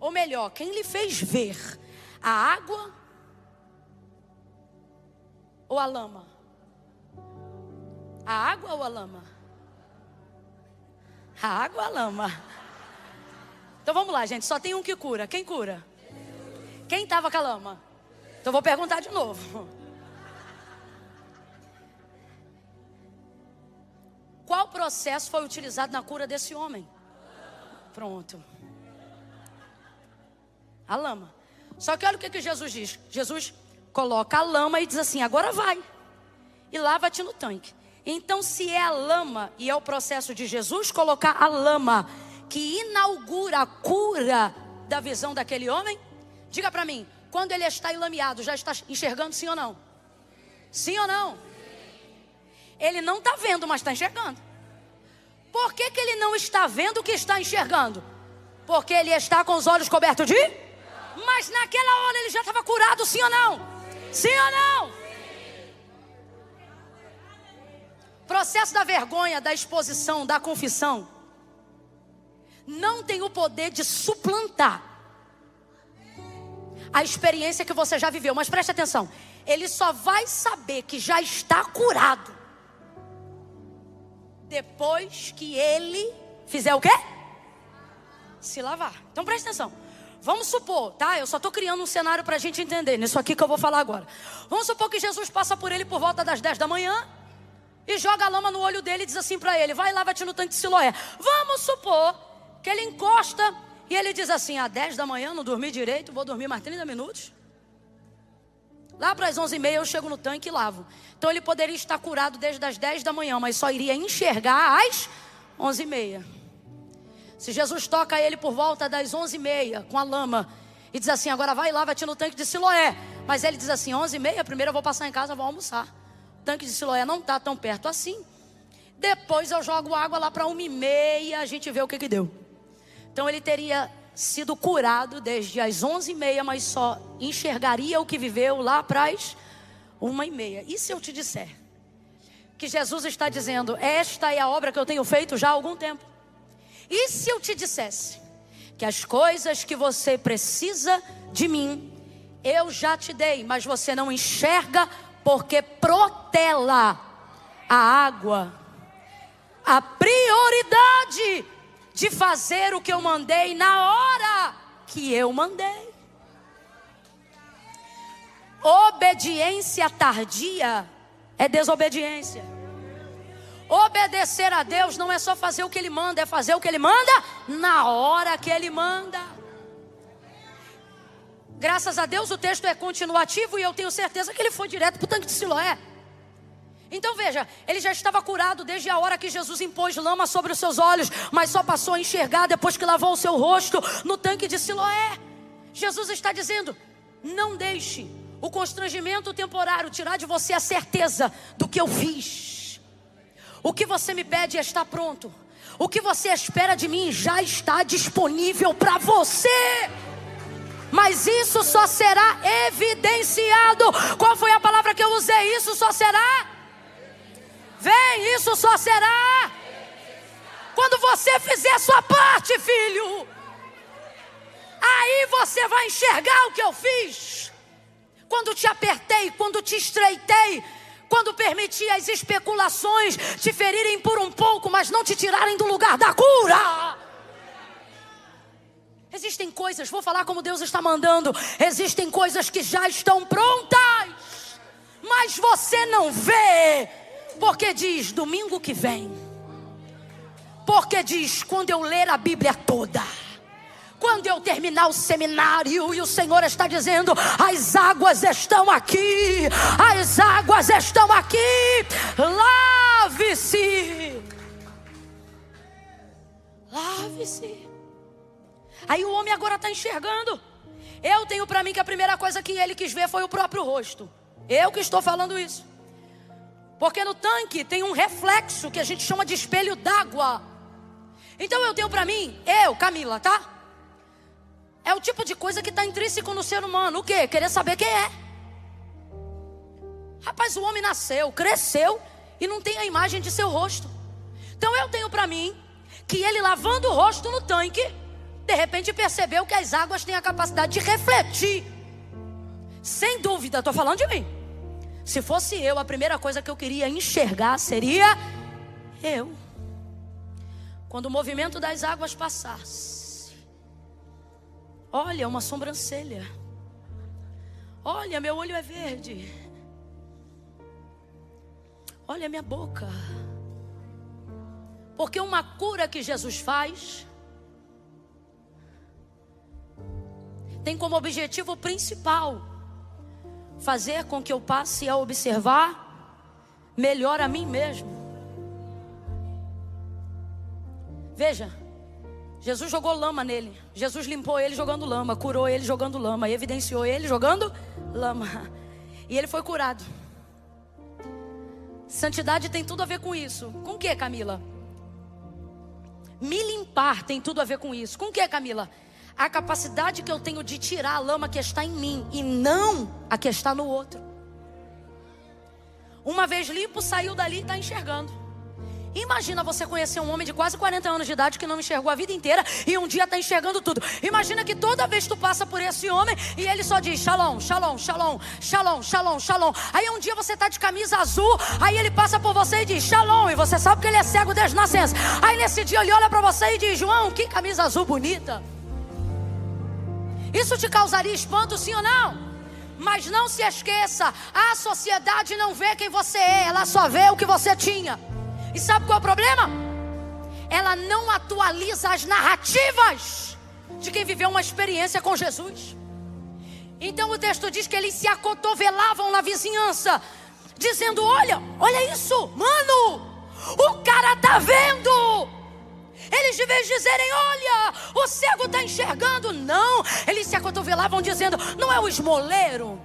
ou melhor, quem lhe fez ver a água ou a lama? A água ou a lama? A água ou a lama? Então vamos lá, gente, só tem um que cura. Quem cura? Quem estava com a lama? Então vou perguntar de novo. Qual processo foi utilizado na cura desse homem? Pronto. A lama. Só que olha o que Jesus diz. Jesus coloca a lama e diz assim: agora vai e lava-te no tanque. Então, se é a lama e é o processo de Jesus colocar a lama que inaugura a cura da visão daquele homem, diga para mim, quando ele está enlameado, já está enxergando, sim ou não? Sim ou não? Ele não está vendo, mas está enxergando. Por que ele não está vendo o que está enxergando? Porque ele está com os olhos cobertos de? Mas naquela hora ele já estava curado, sim ou não? Sim ou não? Processo da vergonha, da exposição, da confissão não tem o poder de suplantar a experiência que você já viveu. Mas preste atenção, ele só vai saber que já está curado depois que ele fizer o quê? Se lavar. Então preste atenção. Vamos supor, tá? Eu só estou criando um cenário para a gente entender nisso aqui que eu vou falar agora. Vamos supor que Jesus passa por ele por volta das 10 da manhã e joga a lama no olho dele e diz assim para ele: vai, lava-te no tanque de Siloé. Vamos supor que ele encosta e ele diz assim: às 10 da manhã não dormi direito, vou dormir mais 30 minutos. Lá para as 11h30 eu chego no tanque e lavo. Então ele poderia estar curado desde as 10 da manhã, mas só iria enxergar às 11h30. Se Jesus toca ele por volta das 11h30 com a lama e diz assim: agora vai, lava-te no tanque de Siloé. Mas ele diz assim: 11h30, primeiro eu vou passar em casa, vou almoçar. O tanque de Siloé não está tão perto assim. Depois eu jogo água lá para 1h30, a gente vê o que deu. Então ele teria sido curado desde as 11h30, mas só enxergaria o que viveu lá para as 1h30. E se eu te disser que Jesus está dizendo: esta é a obra que eu tenho feito já há algum tempo? E se eu te dissesse que as coisas que você precisa de mim, eu já te dei, mas você não enxerga porque protela a água, a prioridade de fazer o que eu mandei na hora que eu mandei. Obediência tardia é desobediência. Obedecer a Deus não é só fazer o que Ele manda, é fazer o que Ele manda na hora que Ele manda. Graças a Deus o texto é continuativo e eu tenho certeza que ele foi direto para o tanque de Siloé. Então veja, ele já estava curado desde a hora que Jesus impôs lama sobre os seus olhos, mas só passou a enxergar depois que lavou o seu rosto no tanque de Siloé. Jesus está dizendo: não deixe o constrangimento temporário tirar de você a certeza do que eu fiz. O que você me pede está pronto. O que você espera de mim já está disponível para você. Mas isso só será evidenciado. Qual foi a palavra que eu usei? Isso só será? Vem, isso só será quando você fizer a sua parte, filho. Aí você vai enxergar o que eu fiz. Quando te apertei, quando te estreitei, quando permiti as especulações te ferirem por um pouco, mas não te tirarem do lugar da cura. Existem coisas, vou falar como Deus está mandando. Existem coisas que já estão prontas, mas você não vê. Porque diz, domingo que vem. Porque diz, quando eu ler a Bíblia toda. Quando eu terminar o seminário e o Senhor está dizendo: as águas estão aqui, as águas estão aqui, lave-se. Lave-se. Aí o homem agora está enxergando. Eu tenho para mim que a primeira coisa que ele quis ver foi o próprio rosto. Eu que estou falando isso. Porque no tanque tem um reflexo que a gente chama de espelho d'água. Então eu tenho para mim, Camila, tá? É o tipo de coisa que está intrínseco no ser humano. O quê? Querer saber quem é. Rapaz, o homem nasceu, cresceu e não tem a imagem de seu rosto. Então eu tenho para mim que ele lavando o rosto no tanque, de repente percebeu que as águas têm a capacidade de refletir. Sem dúvida, estou falando de mim. Se fosse eu, a primeira coisa que eu queria enxergar seria eu. Quando o movimento das águas passasse. Olha, uma sobrancelha. Olha, meu olho é verde. Olha minha boca. Porque uma cura que Jesus faz tem como objetivo principal fazer com que eu passe a observar melhor a mim mesmo. Veja, Jesus jogou lama nele. Jesus limpou ele jogando lama, curou ele jogando lama, evidenciou ele jogando lama. E ele foi curado. Santidade tem tudo a ver com isso. Com o que, Camila? Me limpar tem tudo a ver com isso. Com o que, Camila? A capacidade que eu tenho de tirar a lama que está em mim e não a que está no outro. Uma vez limpo, saiu dali e está enxergando. Imagina você conhecer um homem de quase 40 anos de idade que não enxergou a vida inteira e um dia está enxergando tudo. Imagina que toda vez que tu passa por esse homem e ele só diz shalom, shalom, shalom, shalom, shalom, shalom. Aí um dia você está de camisa azul, aí ele passa por você e diz shalom, e você sabe que ele é cego desde nascença. Aí nesse dia ele olha para você e diz: João, que camisa azul bonita. Isso te causaria espanto, sim ou não? Mas não se esqueça, a sociedade não vê quem você é, ela só vê o que você tinha. E sabe qual é o problema? Ela não atualiza as narrativas de quem viveu uma experiência com Jesus. Então o texto diz que eles se acotovelavam na vizinhança, dizendo: olha isso, mano, o cara tá vendo. Eles de vez de dizerem: olha, o cego está enxergando. Não, eles se acotovelavam dizendo: não é o esmoleiro?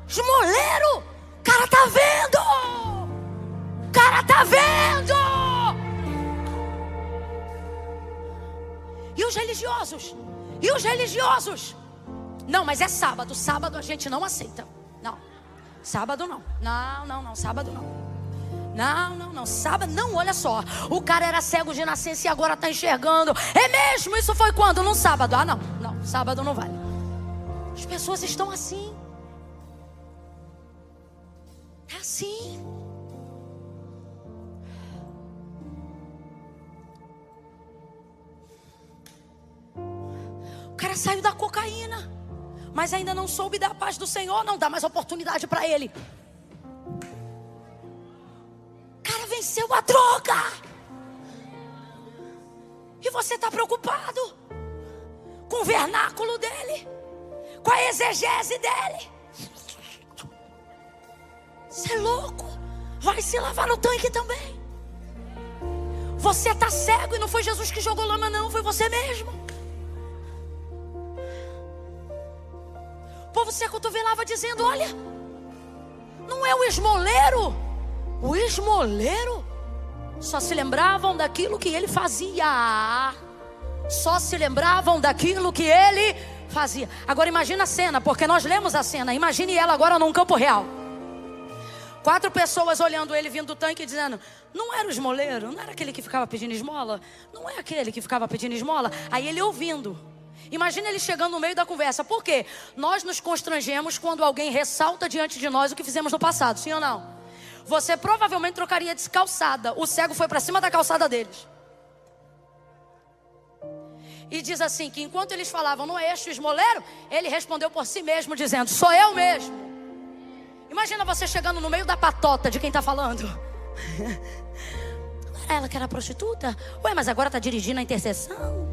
Esmoleiro, cara tá vendo. Cara tá vendo. E os religiosos? E os religiosos? Não, mas é sábado. Sábado a gente não aceita. Não. Sábado não. Não, sábado não. Não, sábado não, olha só. O cara era cego de nascença e agora está enxergando. É mesmo? Isso foi quando? Num sábado. Não, sábado não vale. As pessoas estão assim. É assim. cara saiu da cocaína, mas ainda não soube da paz do Senhor. Não dá mais oportunidade para ele. O cara venceu a droga. E você está preocupado com o vernáculo dele, com a exegese dele. Você é louco. Vai se lavar no tanque também. Você está cego e não foi Jesus que jogou lama, não. Foi você mesmo. O povo se acotovelava dizendo: olha, não é o esmoleiro? O esmoleiro? Só se lembravam daquilo que ele fazia. Só se lembravam daquilo que ele fazia. Agora imagina a cena, porque nós lemos a cena. Imagine ela agora num campo real. 4 pessoas olhando ele vindo do tanque e dizendo: não era o esmoleiro? Não era aquele que ficava pedindo esmola? Não é aquele que ficava pedindo esmola? Aí ele ouvindo. Imagina ele chegando no meio da conversa. Por quê? Nós nos constrangemos quando alguém ressalta diante de nós o que fizemos no passado, sim ou não? Você provavelmente trocaria de calçada. O cego foi para cima da calçada deles. E diz assim, que enquanto eles falavam: não é este o esmoleiro? Ele respondeu por si mesmo dizendo: sou eu mesmo. Imagina você chegando no meio da patota de quem está falando. Ela que era prostituta? Ué, mas agora está dirigindo a intercessão?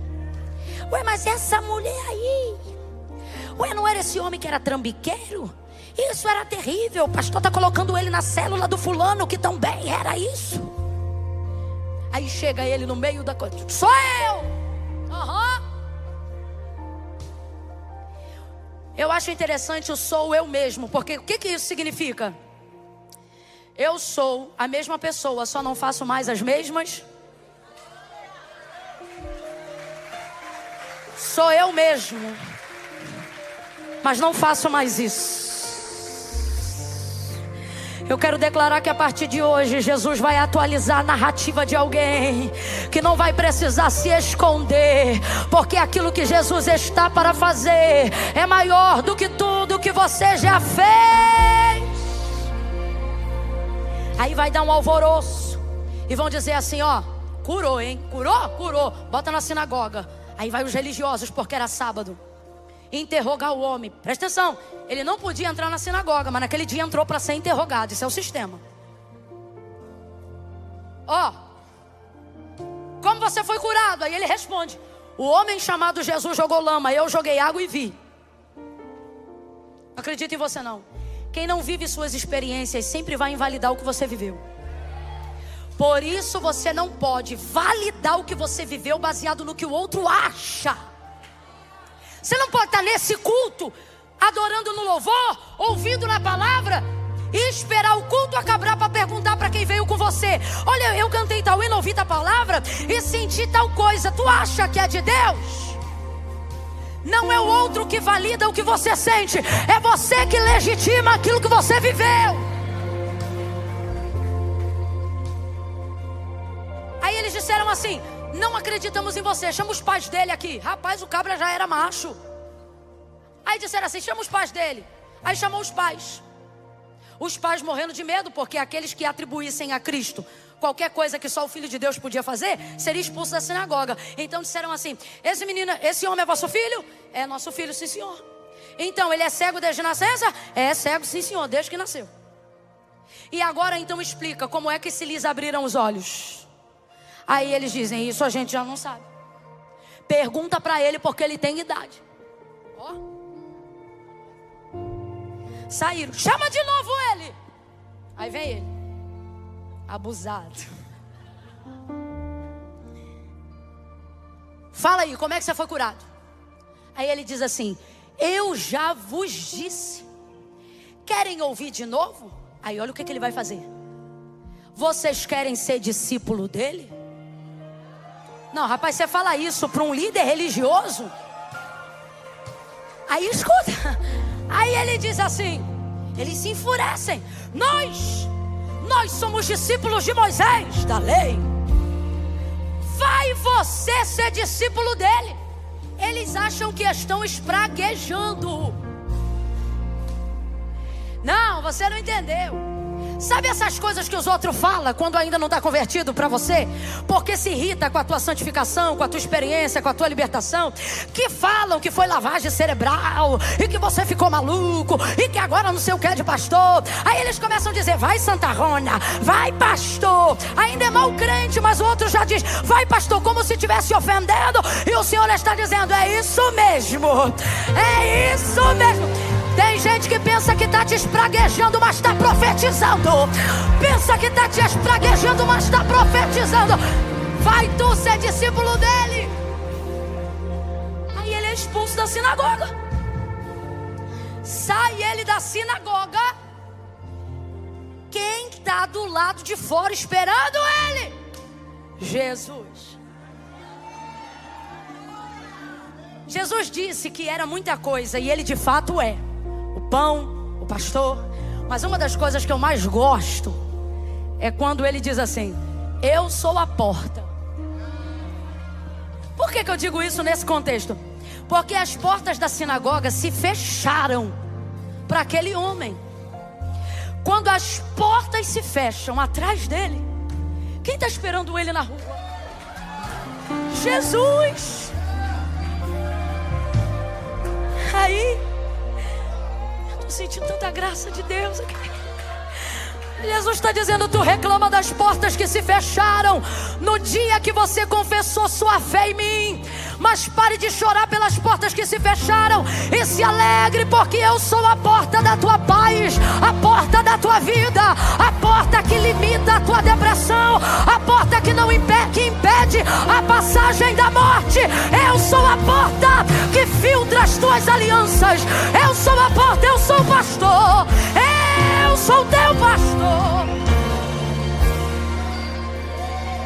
Ué, mas essa mulher aí? Ué, não era esse homem que era trambiqueiro? Isso era terrível. O pastor está colocando ele na célula do fulano, que também era isso. Aí chega ele no meio da coisa: sou eu! Aham. Eu acho interessante o sou eu mesmo, porque o que isso significa? Eu sou a mesma pessoa, só não faço mais as mesmas. Sou eu mesmo, mas não faço mais isso. Eu quero declarar que a partir de hoje Jesus vai atualizar a narrativa de alguém que não vai precisar se esconder, porque aquilo que Jesus está para fazer é maior do que tudo que você já fez. Aí vai dar um alvoroço e vão dizer assim: ó, curou, hein? Curou? Curou. Bota na sinagoga. Aí vai os religiosos, porque era sábado, interrogar o homem. Presta atenção, ele não podia entrar na sinagoga, mas naquele dia entrou para ser interrogado. Isso é o sistema. Ó, como você foi curado? Aí ele responde: o homem chamado Jesus jogou lama, eu joguei água e vi. Não acredito em você não. Quem não vive suas experiências sempre vai invalidar o que você viveu. Por isso você não pode validar o que você viveu baseado no que o outro acha. Você não pode estar nesse culto, adorando no louvor, ouvindo na palavra, e esperar o culto acabar para perguntar para quem veio com você: olha, eu cantei tal hino, ouvi tal palavra e senti tal coisa, tu acha que é de Deus? Não é o outro que valida o que você sente, é você que legitima aquilo que você viveu. Aí eles disseram assim: não acreditamos em você, chama os pais dele aqui. Rapaz, o cabra já era macho. Aí disseram assim: chama os pais dele. Aí chamou os pais. Os pais morrendo de medo, porque aqueles que atribuíssem a Cristo qualquer coisa que só o Filho de Deus podia fazer, seria expulso da sinagoga. Então disseram assim: esse menino, esse homem é vosso filho? É nosso filho, sim senhor. Então ele é cego desde nascença? É cego, sim senhor, desde que nasceu. E agora então explica como é que se lhes abriram os olhos. Aí eles dizem: isso a gente já não sabe. Pergunta para ele, porque ele tem idade. Ó. Saíram. Chama de novo ele. Aí vem ele. Abusado. Fala aí, como é que você foi curado? Aí ele diz assim: eu já vos disse. Querem ouvir de novo? Aí olha o que ele vai fazer. Vocês querem ser discípulo dele? Não, rapaz, você fala isso para um líder religioso? Aí escuta. Aí ele diz assim, eles se enfurecem: nós somos discípulos de Moisés, da lei. Vai você ser discípulo dele. Eles acham que estão espraguejando. Não, você não entendeu. Sabe essas coisas que os outros falam quando ainda não está convertido para você? Porque se irrita com a tua santificação, com a tua experiência, com a tua libertação. Que falam que foi lavagem cerebral, e que você ficou maluco, e que agora não sei o que é de pastor. Aí eles começam a dizer, vai Santa Rona, vai pastor. Ainda é mau crente, mas o outro já diz, vai pastor, como se estivesse ofendendo. E o Senhor está dizendo, é isso mesmo. É isso mesmo. Tem gente que pensa que está te espraguejando, mas está profetizando. Pensa que está te espraguejando, mas está profetizando. Vai tu ser discípulo dele. Aí ele é expulso da sinagoga. Sai ele da sinagoga. Quem está do lado de fora esperando ele? Jesus. Jesus disse que era muita coisa, e ele de fato é. O pão, o pastor. Mas uma das coisas que eu mais gosto é quando ele diz assim, eu sou a porta. Por que eu digo isso nesse contexto? Porque as portas da sinagoga se fecharam para aquele homem. Quando as portas se fecham atrás dele, quem está esperando ele na rua? Jesus. Aí sentindo tanta graça de Deus aqui. Jesus está dizendo, tu reclama das portas que se fecharam no dia que você confessou sua fé em mim. Mas pare de chorar pelas portas que se fecharam e se alegre, porque eu sou a porta da tua paz, a porta da tua vida, a porta que limita a tua depressão, a porta que não impede a passagem da morte. Eu sou a porta que filtra as tuas alianças. Eu sou a porta, eu sou o pastor. Eu sou teu pastor.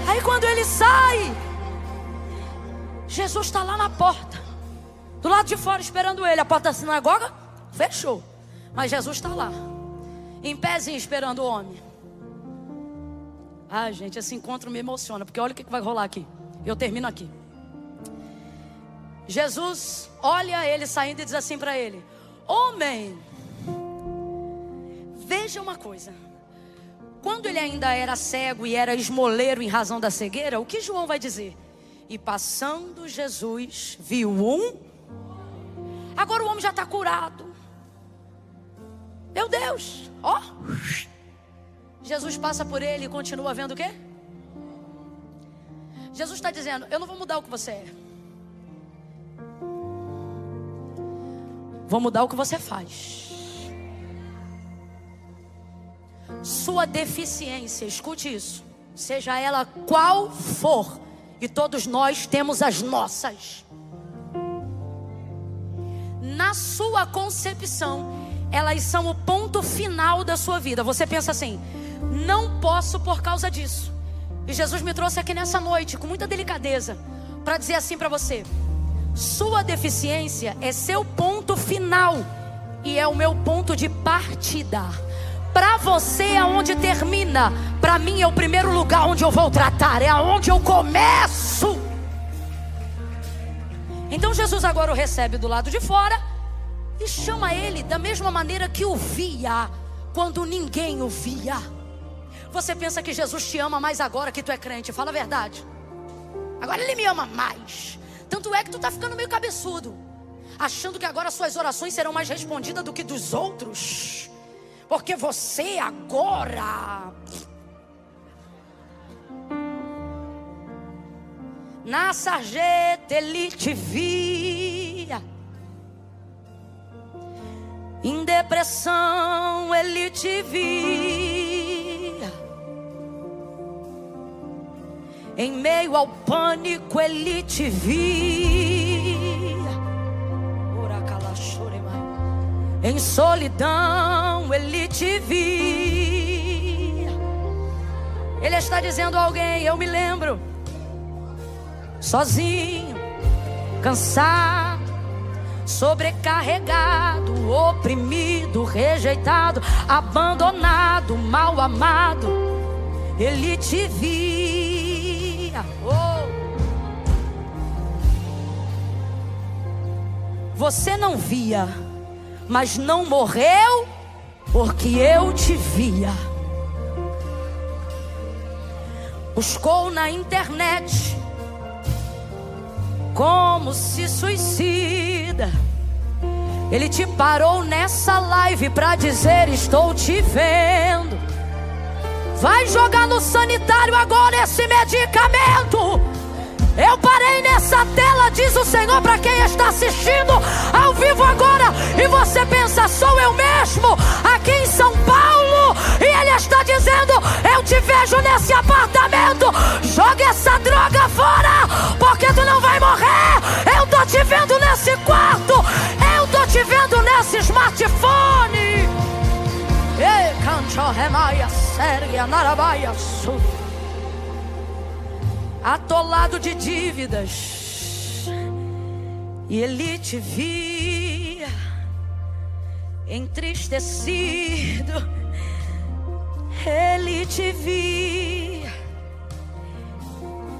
Aí quando ele sai, Jesus está lá na porta, do lado de fora esperando ele. A porta da sinagoga fechou, mas Jesus está lá, em pezinho, esperando o homem. Ah, gente, esse encontro me emociona, porque olha o que vai rolar aqui. Eu termino aqui. Jesus olha ele saindo e diz assim para ele, homem, veja uma coisa. Quando ele ainda era cego e era esmoleiro em razão da cegueira, o que João vai dizer? E passando Jesus viu um. Agora o homem já está curado. Meu Deus, ó. Jesus passa por ele e continua vendo o quê? Jesus está dizendo, eu não vou mudar o que você é, vou mudar o que você faz. Sua deficiência, escute isso, seja ela qual for, e todos nós temos as nossas. Na sua concepção, elas são o ponto final da sua vida. Você pensa assim, não posso por causa disso. E Jesus me trouxe aqui nessa noite, com muita delicadeza, para dizer assim para você, sua deficiência é seu ponto final, e é o meu ponto de partida. Para você é onde termina, para mim é o primeiro lugar onde eu vou tratar, é aonde eu começo. Então Jesus agora o recebe do lado de fora e chama ele da mesma maneira que o via quando ninguém o via. Você pensa que Jesus te ama mais agora que tu é crente? Fala a verdade. Agora ele me ama mais. Tanto é que tu tá ficando meio cabeçudo, achando que agora suas orações serão mais respondidas do que dos outros, porque você agora na sarjeta ele te via, em depressão ele te via, em meio ao pânico ele te via, em solidão ele te via. Ele está dizendo a alguém, eu me lembro, sozinho, cansado, sobrecarregado, oprimido, rejeitado, abandonado, mal amado, ele te via. Você não via, mas não morreu porque eu te via. buscou na internet como se suicida. Ele te parou nessa live pra dizer: estou te vendo. Vai jogar no sanitário agora esse medicamento. Eu parei nessa tela, diz o Senhor, para quem está assistindo ao vivo agora, e você pensa: sou eu mesmo, aqui em São Paulo, e Ele está dizendo: eu te vejo nesse apartamento. Joga essa droga fora, porque tu não vai morrer. Eu tô te vendo nesse quarto, eu tô te vendo nesse smartphone. Ei, canto remaia, séria, narabaia, sul. Atolado de dívidas, e ele te via entristecido. Ele te via.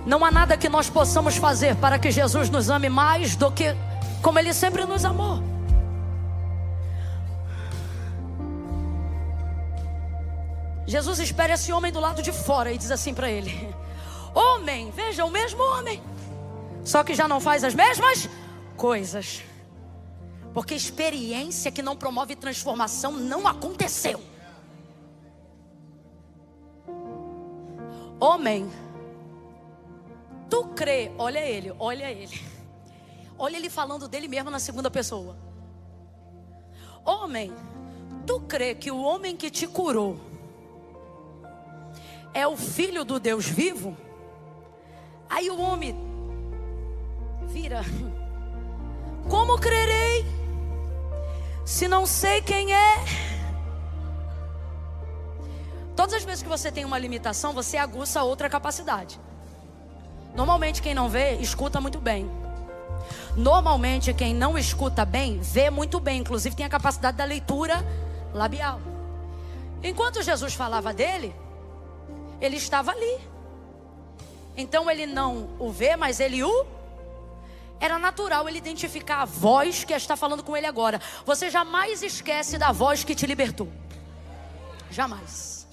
Não há nada que nós possamos fazer para que Jesus nos ame mais do que como Ele sempre nos amou. Jesus espera esse homem do lado de fora e diz assim para ele: homem, veja, o mesmo homem, só que já não faz as mesmas coisas. Porque experiência que não promove transformação não aconteceu. Homem, tu crê, olha ele, olha ele. Olha ele falando dele mesmo na segunda pessoa. Homem, tu crê que o homem que te curou é o Filho do Deus vivo? Aí o homem vira: como crerei se não sei quem é? Todas as vezes que você tem uma limitação, você aguça outra capacidade. Normalmente quem não vê, escuta muito bem. Normalmente quem não escuta bem, vê muito bem. Inclusive tem a capacidade da leitura labial. Enquanto Jesus falava dele, ele estava ali. Então ele não o vê, mas ele o... Era natural ele identificar a voz que está falando com ele agora. Você jamais esquece da voz que te libertou. Jamais.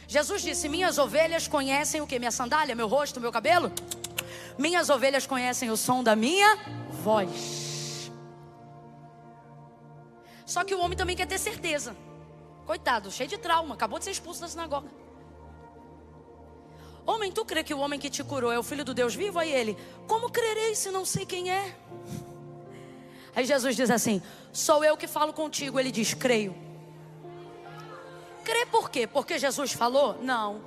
Jesus disse: minhas ovelhas conhecem o que? Minha sandália, meu rosto, meu cabelo? Minhas ovelhas conhecem o som da minha voz. Só que o homem também quer ter certeza. Coitado, cheio de trauma, acabou de ser expulso da sinagoga. Homem, tu crê que o homem que te curou é o Filho do Deus vivo? Aí ele: como crerei se não sei quem é? Aí Jesus diz assim: sou eu que falo contigo. Ele diz: creio. Crê por quê? Porque Jesus falou? Não.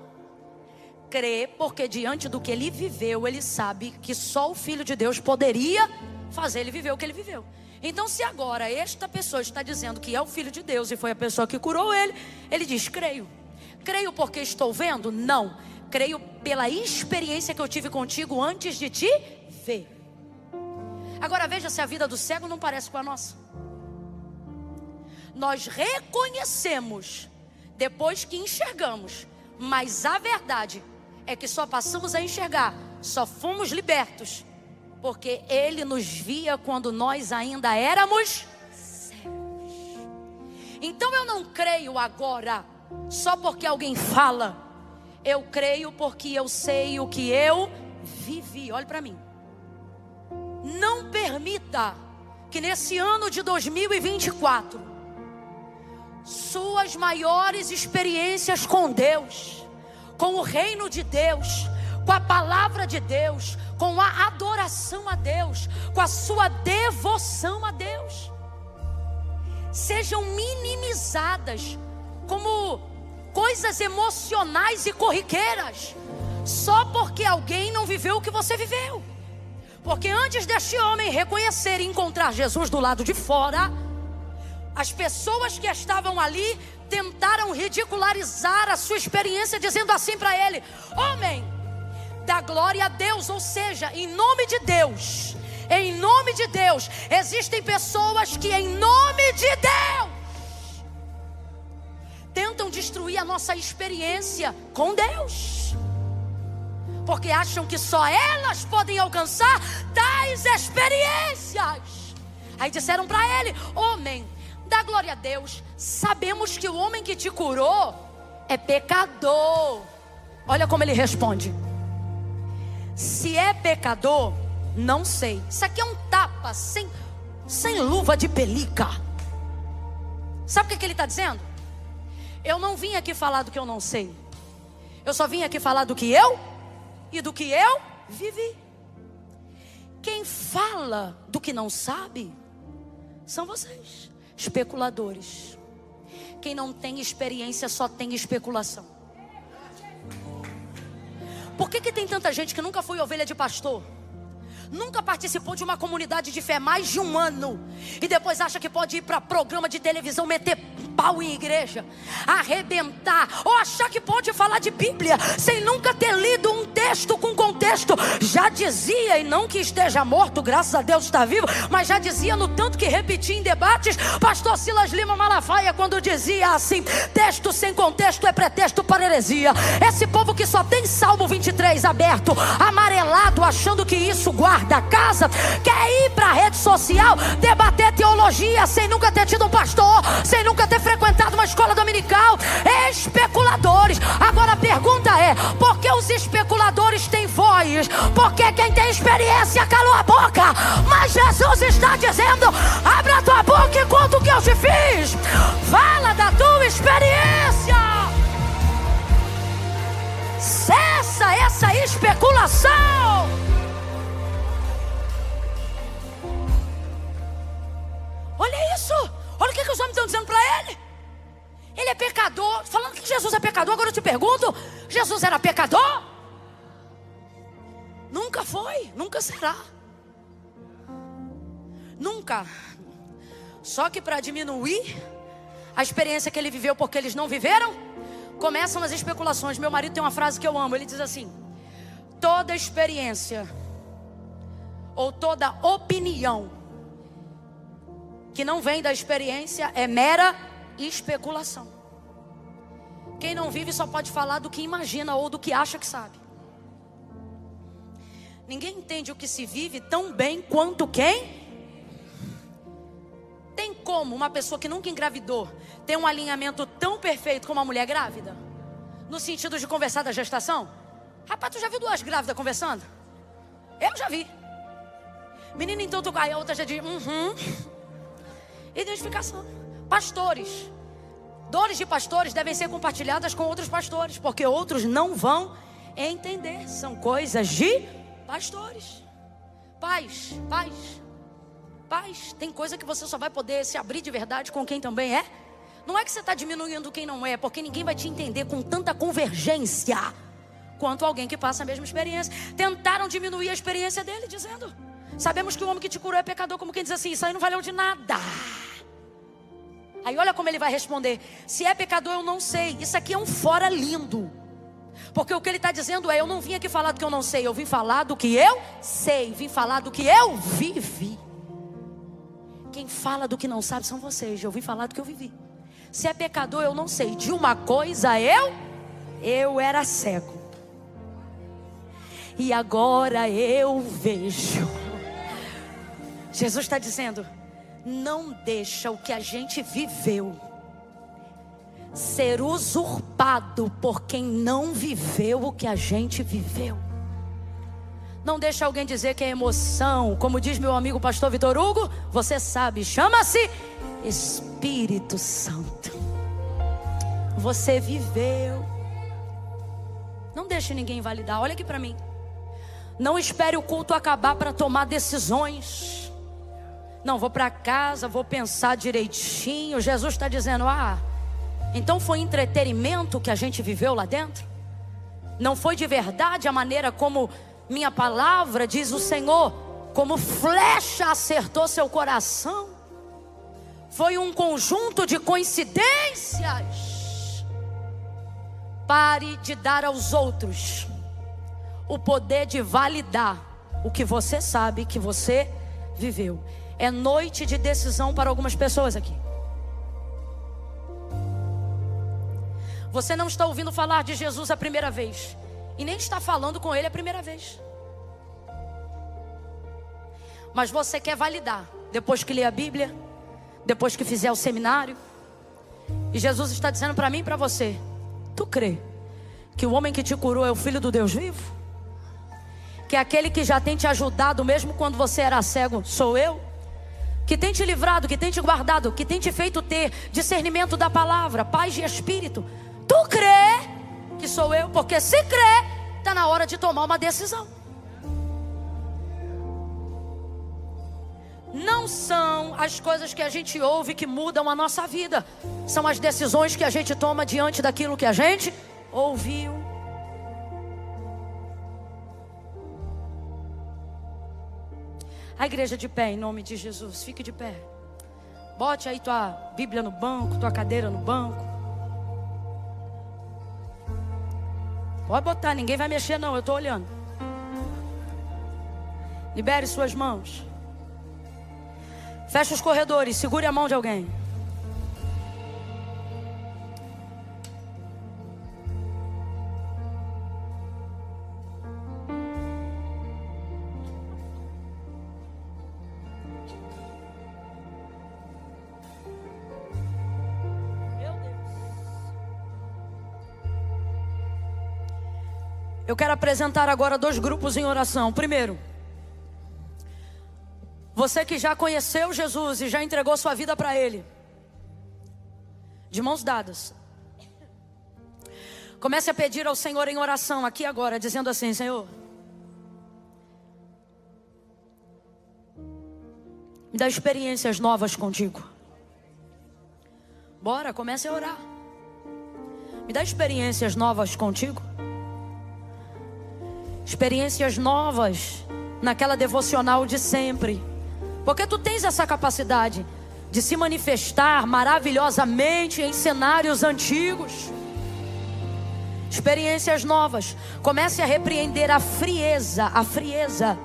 Crê porque diante do que ele viveu, ele sabe que só o Filho de Deus poderia fazer ele viver o que ele viveu. Então se agora esta pessoa está dizendo que é o Filho de Deus e foi a pessoa que curou ele, ele diz: creio. Creio porque estou vendo? Não. Creio pela experiência que eu tive contigo antes de te ver. Agora veja se a vida do cego não parece com a nossa. Nós reconhecemos depois que enxergamos, mas a verdade é que só passamos a enxergar, só fomos libertos porque Ele nos via quando nós ainda éramos cegos. Então eu não creio agora só porque alguém fala. Eu creio porque eu sei o que eu vivi. Olhe para mim. Não permita que nesse ano de 2024 suas maiores experiências com Deus, com o reino de Deus, com a palavra de Deus, com a adoração a Deus, com a sua devoção a Deus, sejam minimizadas como coisas emocionais e corriqueiras, só porque alguém não viveu o que você viveu. Porque antes deste homem reconhecer e encontrar Jesus do lado de fora, as pessoas que estavam ali tentaram ridicularizar a sua experiência, dizendo assim para ele: homem, dá glória a Deus. Ou seja, em nome de Deus, existem pessoas que em nome de Deus tentam destruir a nossa experiência com Deus, porque acham que só elas podem alcançar tais experiências. Aí disseram para ele: homem, dá glória a Deus. Sabemos que o homem que te curou é pecador. Olha como ele responde: se é pecador, não sei. Isso aqui é um tapa sem luva de pelica. Sabe o que ele está dizendo? Eu não vim aqui falar do que eu não sei. Eu só vim aqui falar do que eu e do que eu vivi. Quem fala do que não sabe são vocês, especuladores. Quem não tem experiência só tem especulação. Por que tem tanta gente que nunca foi ovelha de pastor? Nunca participou de uma comunidade de fé mais de um ano, e depois acha que pode ir para programa de televisão, meter pau em igreja, arrebentar, ou achar que pode falar de Bíblia sem nunca ter lido um texto com contexto? Já dizia, e não que esteja morto, graças a Deus está vivo, mas já dizia no tanto que repetia em debates, pastor Silas Lima Malafaia, quando dizia assim: texto sem contexto é pretexto para heresia. Esse povo que só tem Salmo 23 aberto, amarelado, achando que isso guarda a casa, quer ir para a rede social debater teologia sem nunca ter tido um pastor, sem nunca ter frequentado uma escola dominical. Especuladores. Agora a pergunta é: por que os especuladores têm voz? Porque quem tem experiência calou a boca. Mas Jesus está dizendo: abra a tua boca e conta o que eu te fiz. Fala da tua experiência. Cessa essa especulação. Olha isso. Olha o que os homens estão dizendo para ele. Ele é pecador. Falando que Jesus é pecador. Agora eu te pergunto: Jesus era pecador? Nunca foi, nunca será. Nunca. Só que para diminuir a experiência que ele viveu porque eles não viveram, começam as especulações. Meu marido tem uma frase que eu amo. Ele diz assim: toda experiência ou toda opinião que não vem da experiência é mera especulação. Quem não vive só pode falar do que imagina ou do que acha que sabe. Ninguém entende o que se vive tão bem quanto quem. Tem como uma pessoa que nunca engravidou ter um alinhamento tão perfeito como uma mulher grávida? No sentido de conversar da gestação? Rapaz, tu já viu duas grávidas conversando? Eu já vi. Menina, então tu vai, a outra já diz Identificação. Pastores. Dores de pastores devem ser compartilhadas com outros pastores, porque outros não vão entender. São coisas de pastores. Pais. Tem coisa que você só vai poder se abrir de verdade com quem também é. Não é que você está diminuindo quem não é, porque ninguém vai te entender com tanta convergência quanto alguém que passa a mesma experiência. Tentaram diminuir a experiência dele, dizendo: sabemos que o homem que te curou é pecador. Como quem diz assim: isso aí não valeu de nada. Aí olha como ele vai responder: se é pecador eu não sei. Isso aqui é um fora lindo. Porque o que ele está dizendo é: eu não vim aqui falar do que eu não sei, eu vim falar do que eu sei, vim falar do que eu vivi. Quem fala do que não sabe são vocês. Eu vim falar do que eu vivi. Se é pecador eu não sei. De uma coisa eu era cego, e agora eu vejo. Jesus está dizendo: não deixa o que a gente viveu ser usurpado por quem não viveu o que a gente viveu. Não deixa alguém dizer que é emoção. Como diz meu amigo pastor Vitor Hugo, você sabe, chama-se Espírito Santo. Você viveu. Não deixe ninguém invalidar. Olha aqui para mim. Não espere o culto acabar para tomar decisões. Não, vou para casa, vou pensar direitinho. Jesus está dizendo: então foi entretenimento que a gente viveu lá dentro? Não foi de verdade a maneira como minha palavra, diz o Senhor, como flecha acertou seu coração? Foi um conjunto de coincidências. Pare de dar aos outros o poder de validar o que você sabe que você viveu. É noite de decisão para algumas pessoas aqui. Você não está ouvindo falar de Jesus a primeira vez, e nem está falando com Ele a primeira vez. Mas você quer validar, depois que ler a Bíblia, depois que fizer o seminário. E Jesus está dizendo para mim e para você: tu crê que o homem que te curou é o Filho do Deus vivo? Que aquele que já tem te ajudado mesmo quando você era cego sou eu? Que tem te livrado, que tem te guardado, que tem te feito ter discernimento da palavra, paz de espírito. Tu crê que sou eu? Porque se crê, está na hora de tomar uma decisão. Não são as coisas que a gente ouve que mudam a nossa vida. São as decisões que a gente toma diante daquilo que a gente ouviu. A igreja de pé, em nome de Jesus. Fique de pé. Bote aí tua Bíblia no banco, tua cadeira no banco. Pode botar, ninguém vai mexer não, eu estou olhando. Libere suas mãos. Feche os corredores, segure a mão de alguém. Meu Deus. Eu quero apresentar agora 2 grupos em oração. Primeiro, você que já conheceu Jesus e já entregou sua vida para Ele, de mãos dadas, comece a pedir ao Senhor em oração aqui agora, dizendo assim: Senhor, me dá experiências novas contigo. Bora, comece a orar. Me dá experiências novas contigo. Experiências novas naquela devocional de sempre. Porque tu tens essa capacidade de se manifestar maravilhosamente em cenários antigos. Experiências novas. Comece a repreender a frieza, a frieza.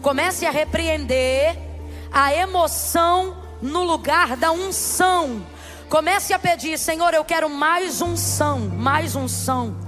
Comece a repreender a emoção no lugar da unção. Comece a pedir: Senhor, eu quero mais unção, mais unção.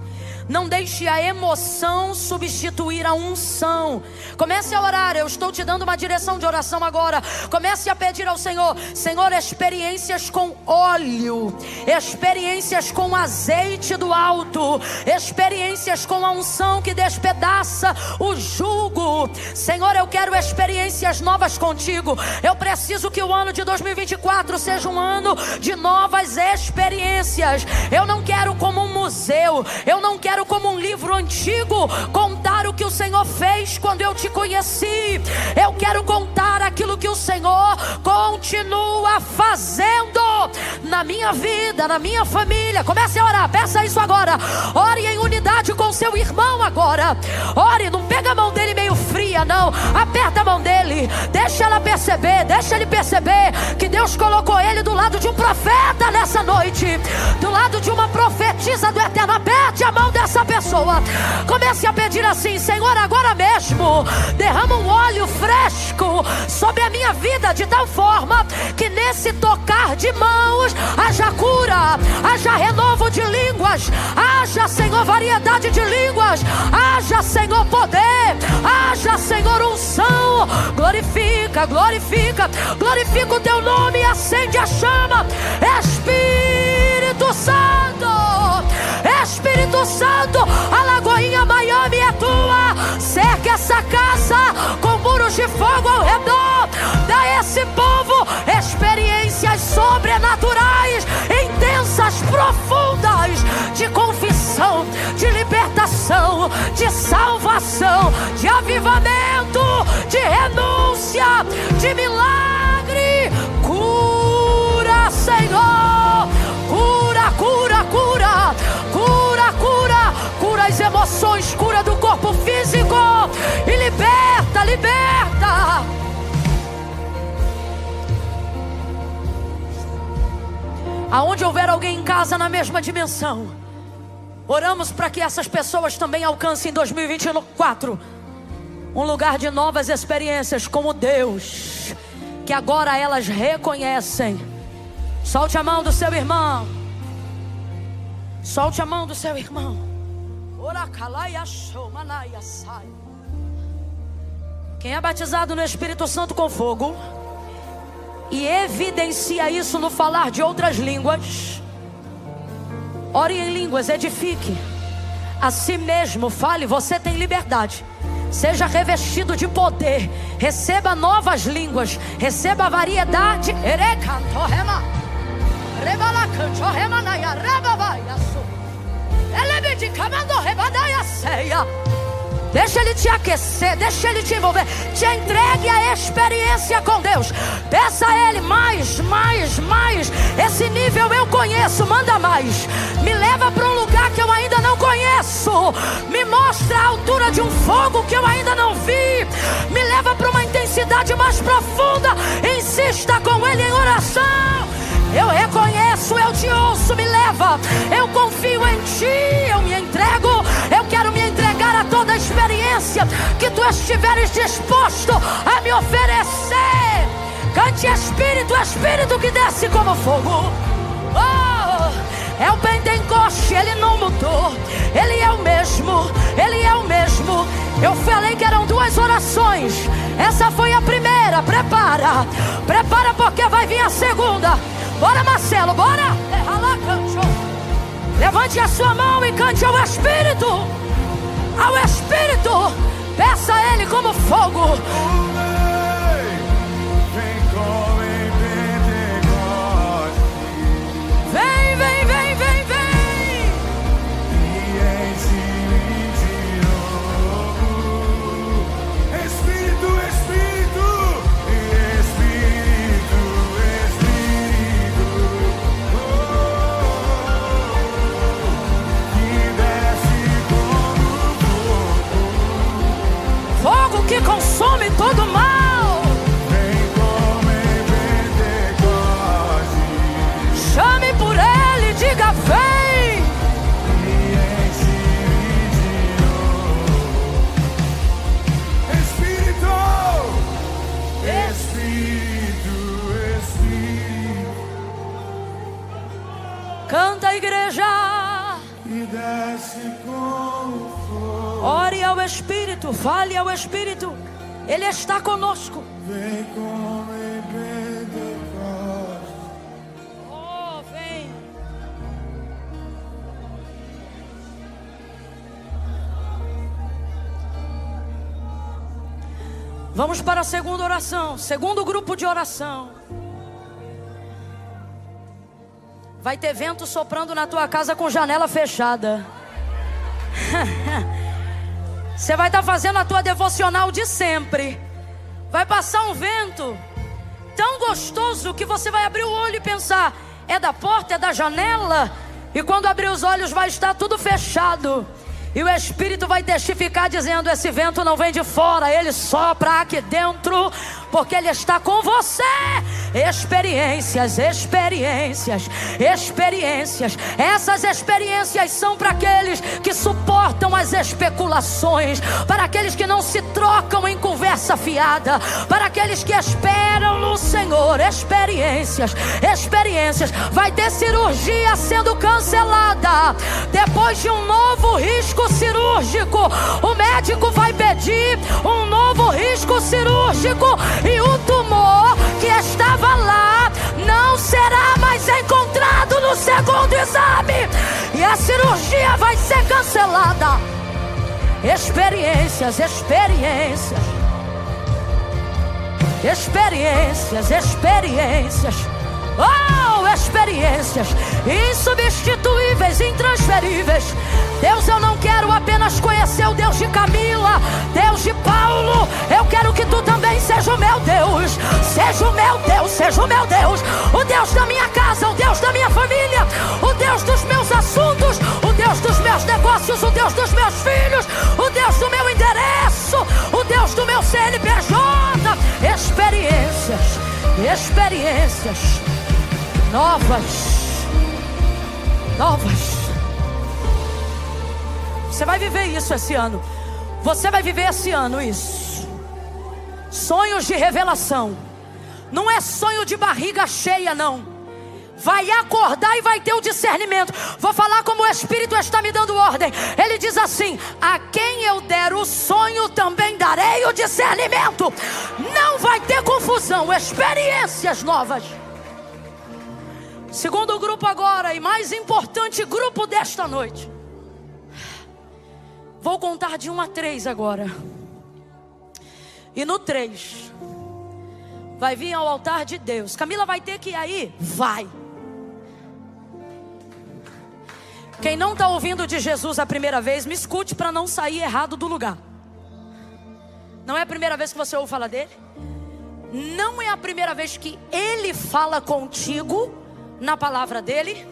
Não deixe a emoção substituir a unção. Comece a orar. Eu estou te dando uma direção de oração agora. Comece a pedir ao Senhor: Senhor, experiências com óleo, experiências com azeite do alto, experiências com a unção que despedaça o jugo. Senhor, eu quero experiências novas contigo. Eu preciso que o ano de 2024 seja um ano de novas experiências. Eu não quero como um museu, eu não quero como um livro antigo contar o que o Senhor fez quando eu te conheci. Eu quero contar aquilo que o Senhor continua fazendo na minha vida, na minha família. Comece a orar, peça isso agora. Ore em unidade com seu irmão agora. Ore, não pega a mão dele meio fria não. Aperta a mão dele, deixa ela perceber, deixa ele perceber que Deus colocou ele do lado de um profeta nessa noite, do lado de uma profetisa do eterno. Aperte a mão dessa pessoa. Comece a pedir assim: Senhor, agora mesmo derrama um óleo fresco sobre a minha vida, de tal forma que nesse tocar de mãos haja cura, haja renovo de línguas, haja, Senhor, variedade de línguas, haja, Senhor, poder, haja, Senhor, unção. Glorifica, glorifica, glorifica o teu nome e acende a chama. Espírito Santo, Espírito Santo, a Lagoinha Miami é tua. Cerca essa casa com muros de fogo ao redor. Dá a esse povo experiências sobrenaturais, intensas, profundas, de confissão, de libertação, de salvação, de avivamento, de renúncia, de milagre. Cura, Senhor. Cura, cura, cura. Cura, cura. Cura as emoções, cura do corpo físico. E liberta, liberta. Aonde houver alguém em casa na mesma dimensão, oramos para que essas pessoas também alcancem em 2024 um lugar de novas experiências com o Deus que agora elas reconhecem. Solte a mão do seu irmão. Solte a mão do seu irmão. Quem é batizado no Espírito Santo com fogo e evidencia isso no falar de outras línguas, ore em línguas, edifique. a si mesmo. Fale, você tem liberdade. Seja revestido de poder. Receba novas línguas. Receba variedade. Deixa Ele te aquecer, deixa Ele te envolver. Te entregue a experiência com Deus. Peça a Ele mais. Esse nível eu conheço, manda mais. Me leva para um lugar que eu ainda não conheço. Me mostra a altura de um fogo que eu ainda não vi. Me leva para uma intensidade mais profunda. Insista com Ele em oração. Eu reconheço, eu te ouço, me leva. Eu confio em Ti, eu me entrego. Eu quero me entregar a toda a experiência que Tu estiveres disposto a me oferecer. Cante Espírito, Espírito que desce como fogo. Oh, é o Pentecoste, Ele não mudou. Ele é o mesmo, Ele é o mesmo. Eu falei que eram 2 orações. Essa foi a primeira, prepara porque vai vir a segunda. Bora, Marcelo, bora. Levante a sua mão e cante ao Espírito. Ao Espírito. Peça a Ele como fogo. Vem, vem, vem, vem, vem. E ensine de novo. Espírito, Espírito. Espírito, Espírito. Que desce como fogo. Fogo que consome todo o mal. Chame por Ele, diga vem. E ensine de novo. Espírito, Espírito, Espírito. Canta, igreja. E desce como fogo. Ore ao Espírito, fale ao Espírito. Ele está conosco. Vem como em Pentecostes. Oh, vem. Vamos para a segunda oração, segundo grupo de oração. Vai ter vento soprando na tua casa com janela fechada. Você vai estar fazendo a tua devocional de sempre. Vai passar um vento tão gostoso que você vai abrir o olho e pensar: é da porta, é da janela? E quando abrir os olhos vai estar tudo fechado. E o Espírito vai testificar dizendo: esse vento não vem de fora, ele sopra aqui dentro, porque ele está com você. Experiências, experiências, experiências. Essas experiências são para aqueles que suportam as especulações, para aqueles que não se trocam em conversa fiada, para aqueles que esperam no Senhor. Experiências, experiências. Vai ter cirurgia sendo cancelada depois de um novo risco cirúrgico. O médico vai pedir um novo risco cirúrgico, e o tumor que estava lá não será mais encontrado no segundo exame, e a cirurgia vai ser cancelada. Experiências, experiências, experiências, experiências. Oh, experiências insubstituíveis, intransferíveis. Deus, eu não quero apenas conhecer o Deus de Camila, Deus de Paulo. Eu quero que Tu também seja o meu Deus. Seja o meu Deus, seja o meu Deus. O Deus da minha casa, o Deus da minha família, o Deus dos meus assuntos, o Deus dos meus negócios, o Deus dos meus filhos, o Deus do meu endereço, o Deus do meu CNPJ. Experiências, experiências novas, novas. Você vai viver isso esse ano. Você vai viver esse ano isso. Sonhos de revelação. Não é sonho de barriga cheia, não. Vai acordar e vai ter o discernimento. Vou falar como o Espírito está me dando ordem. Ele diz assim: a quem eu der o sonho, também darei o discernimento. Não vai ter confusão. Experiências novas. Segundo grupo agora, e mais importante grupo desta noite. Vou contar de 1 a 3 agora. E no 3 vai vir ao altar de Deus. Camila vai ter que ir aí? Vai. Quem não está ouvindo de Jesus a primeira vez, me escute para não sair errado do lugar. Não é a primeira vez que você ouve falar dele. Não é a primeira vez que ele fala contigo na palavra dele.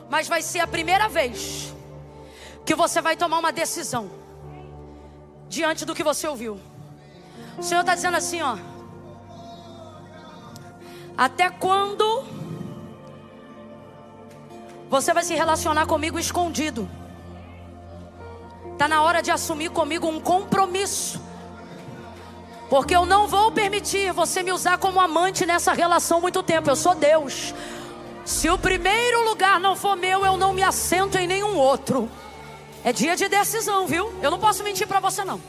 Mas vai ser a primeira vez que você vai tomar uma decisão diante do que você ouviu. O Senhor está dizendo assim, ó: até quando você vai se relacionar comigo escondido? Está na hora de assumir comigo um compromisso. Porque eu não vou permitir você me usar como amante nessa relação muito tempo. Eu sou Deus. Se o primeiro lugar não for meu, eu não me assento em nenhum outro. É dia de decisão, viu? Eu não posso mentir para você não.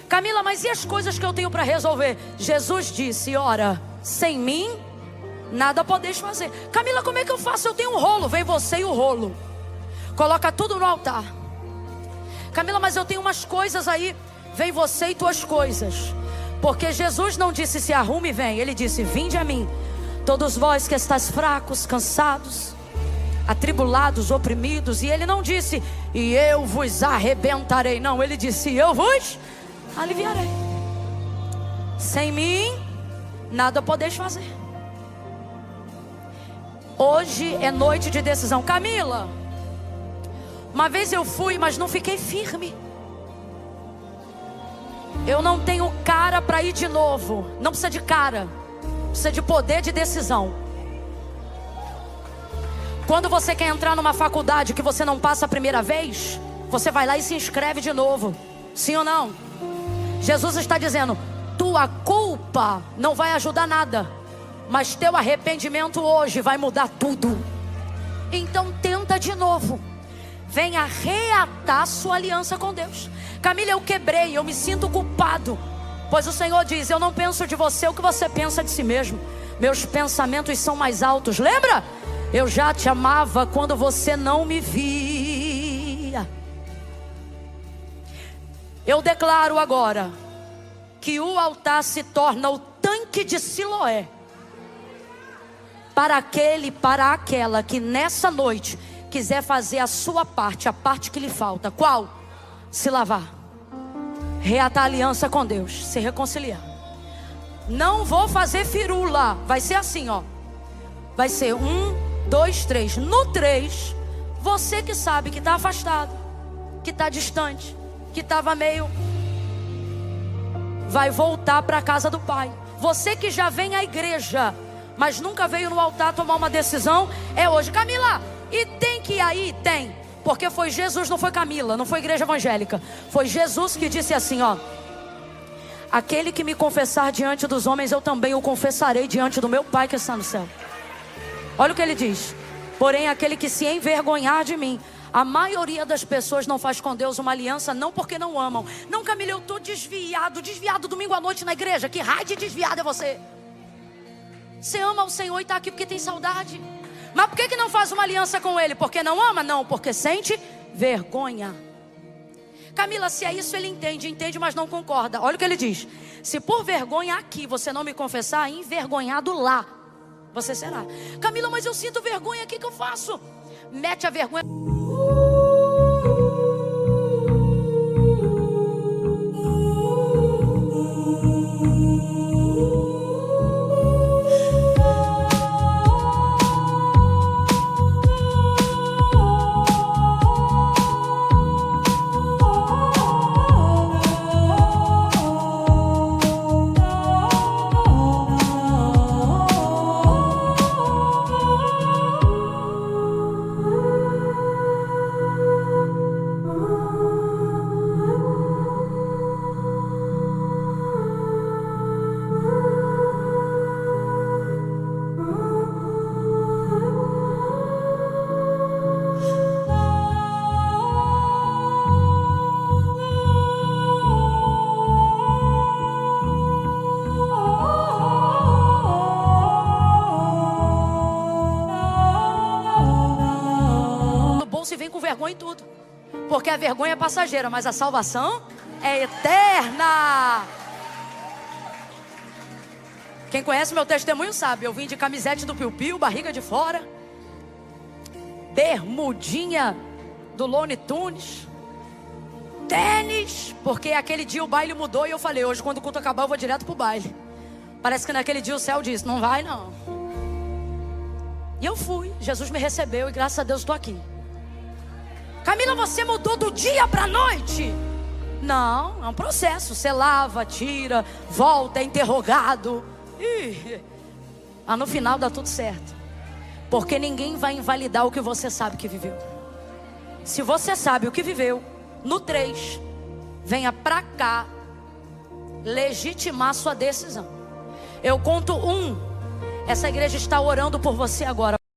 Camila, mas e as coisas que eu tenho para resolver? Jesus disse, ora, sem mim nada podeis fazer. Camila, como é que eu faço? Eu tenho um rolo. Vem você e o rolo. Coloca tudo no altar. Camila, mas eu tenho umas coisas aí. Vem você e tuas coisas. Porque Jesus não disse se arrume e vem. Ele disse, vinde a mim, todos vós que estáis fracos, cansados, atribulados, oprimidos. E ele não disse, e eu vos arrebentarei. Não, ele disse, eu vos aliviarei. Sem mim nada podeis fazer. Hoje é noite de decisão. Camila, uma vez eu fui, mas não fiquei firme. Eu não tenho cara para ir de novo. Não precisa de cara, precisa de poder de decisão. Quando você quer entrar numa faculdade que você não passa a primeira vez, você vai lá e se inscreve de novo. Sim ou não? Jesus está dizendo, tua culpa não vai ajudar nada, mas teu arrependimento hoje vai mudar tudo. Então tenta de novo. Venha reatar sua aliança com Deus. Camila, eu quebrei, eu me sinto culpado. Pois o Senhor diz, eu não penso de você o que você pensa de si mesmo. Meus pensamentos são mais altos. Lembra? Eu já te amava quando você não me via. Eu declaro agora que o altar se torna o tanque de Siloé para aquele, para aquela que nessa noite quiser fazer a sua parte, a parte que lhe falta. Qual? Se lavar, reatar a aliança com Deus, se reconciliar. Não vou fazer firula. Vai ser assim, ó. Vai ser 1, 2, 3. No 3, você que sabe que está afastado, que está distante, que estava meio, vai voltar para a casa do Pai. Você que já vem à igreja, mas nunca veio no altar tomar uma decisão, é hoje. Camila, e tem que ir aí? Tem. Porque foi Jesus, não foi Camila, não foi igreja evangélica. Foi Jesus que disse assim, ó: aquele que me confessar diante dos homens, eu também o confessarei diante do meu Pai que está no céu. Olha o que ele diz. Porém, aquele que se envergonhar de mim. A maioria das pessoas não faz com Deus uma aliança, não porque não amam. Não, Camila, eu estou desviado domingo à noite na igreja. Que raio de desviado é você? Você ama o Senhor e está aqui porque tem saudade. Mas por que não faz uma aliança com Ele? Porque não ama? Não, porque sente vergonha. Camila, se é isso ele entende, mas não concorda. Olha o que ele diz. Se por vergonha aqui você não me confessar, envergonhado lá você será. Camila, mas eu sinto vergonha, o que eu faço? Mete a vergonha. a vergonha é passageira, mas a salvação é eterna. Quem conhece meu testemunho sabe, eu vim de camisete do Piu Piu, barriga de fora, bermudinha do Looney Tunes, tênis, porque aquele dia o baile mudou e eu falei, hoje quando o culto acabar eu vou direto pro baile. Parece que naquele dia o céu disse, não vai não. E eu fui, Jesus me recebeu e graças a Deus estou aqui. Camila, você mudou do dia para a noite? Não, é um processo. Você lava, tira, volta, é interrogado. Mas no final dá tudo certo. Porque ninguém vai invalidar o que você sabe que viveu. Se você sabe o que viveu, no 3, venha pra cá legitimar sua decisão. Eu conto 1. Essa igreja está orando por você agora.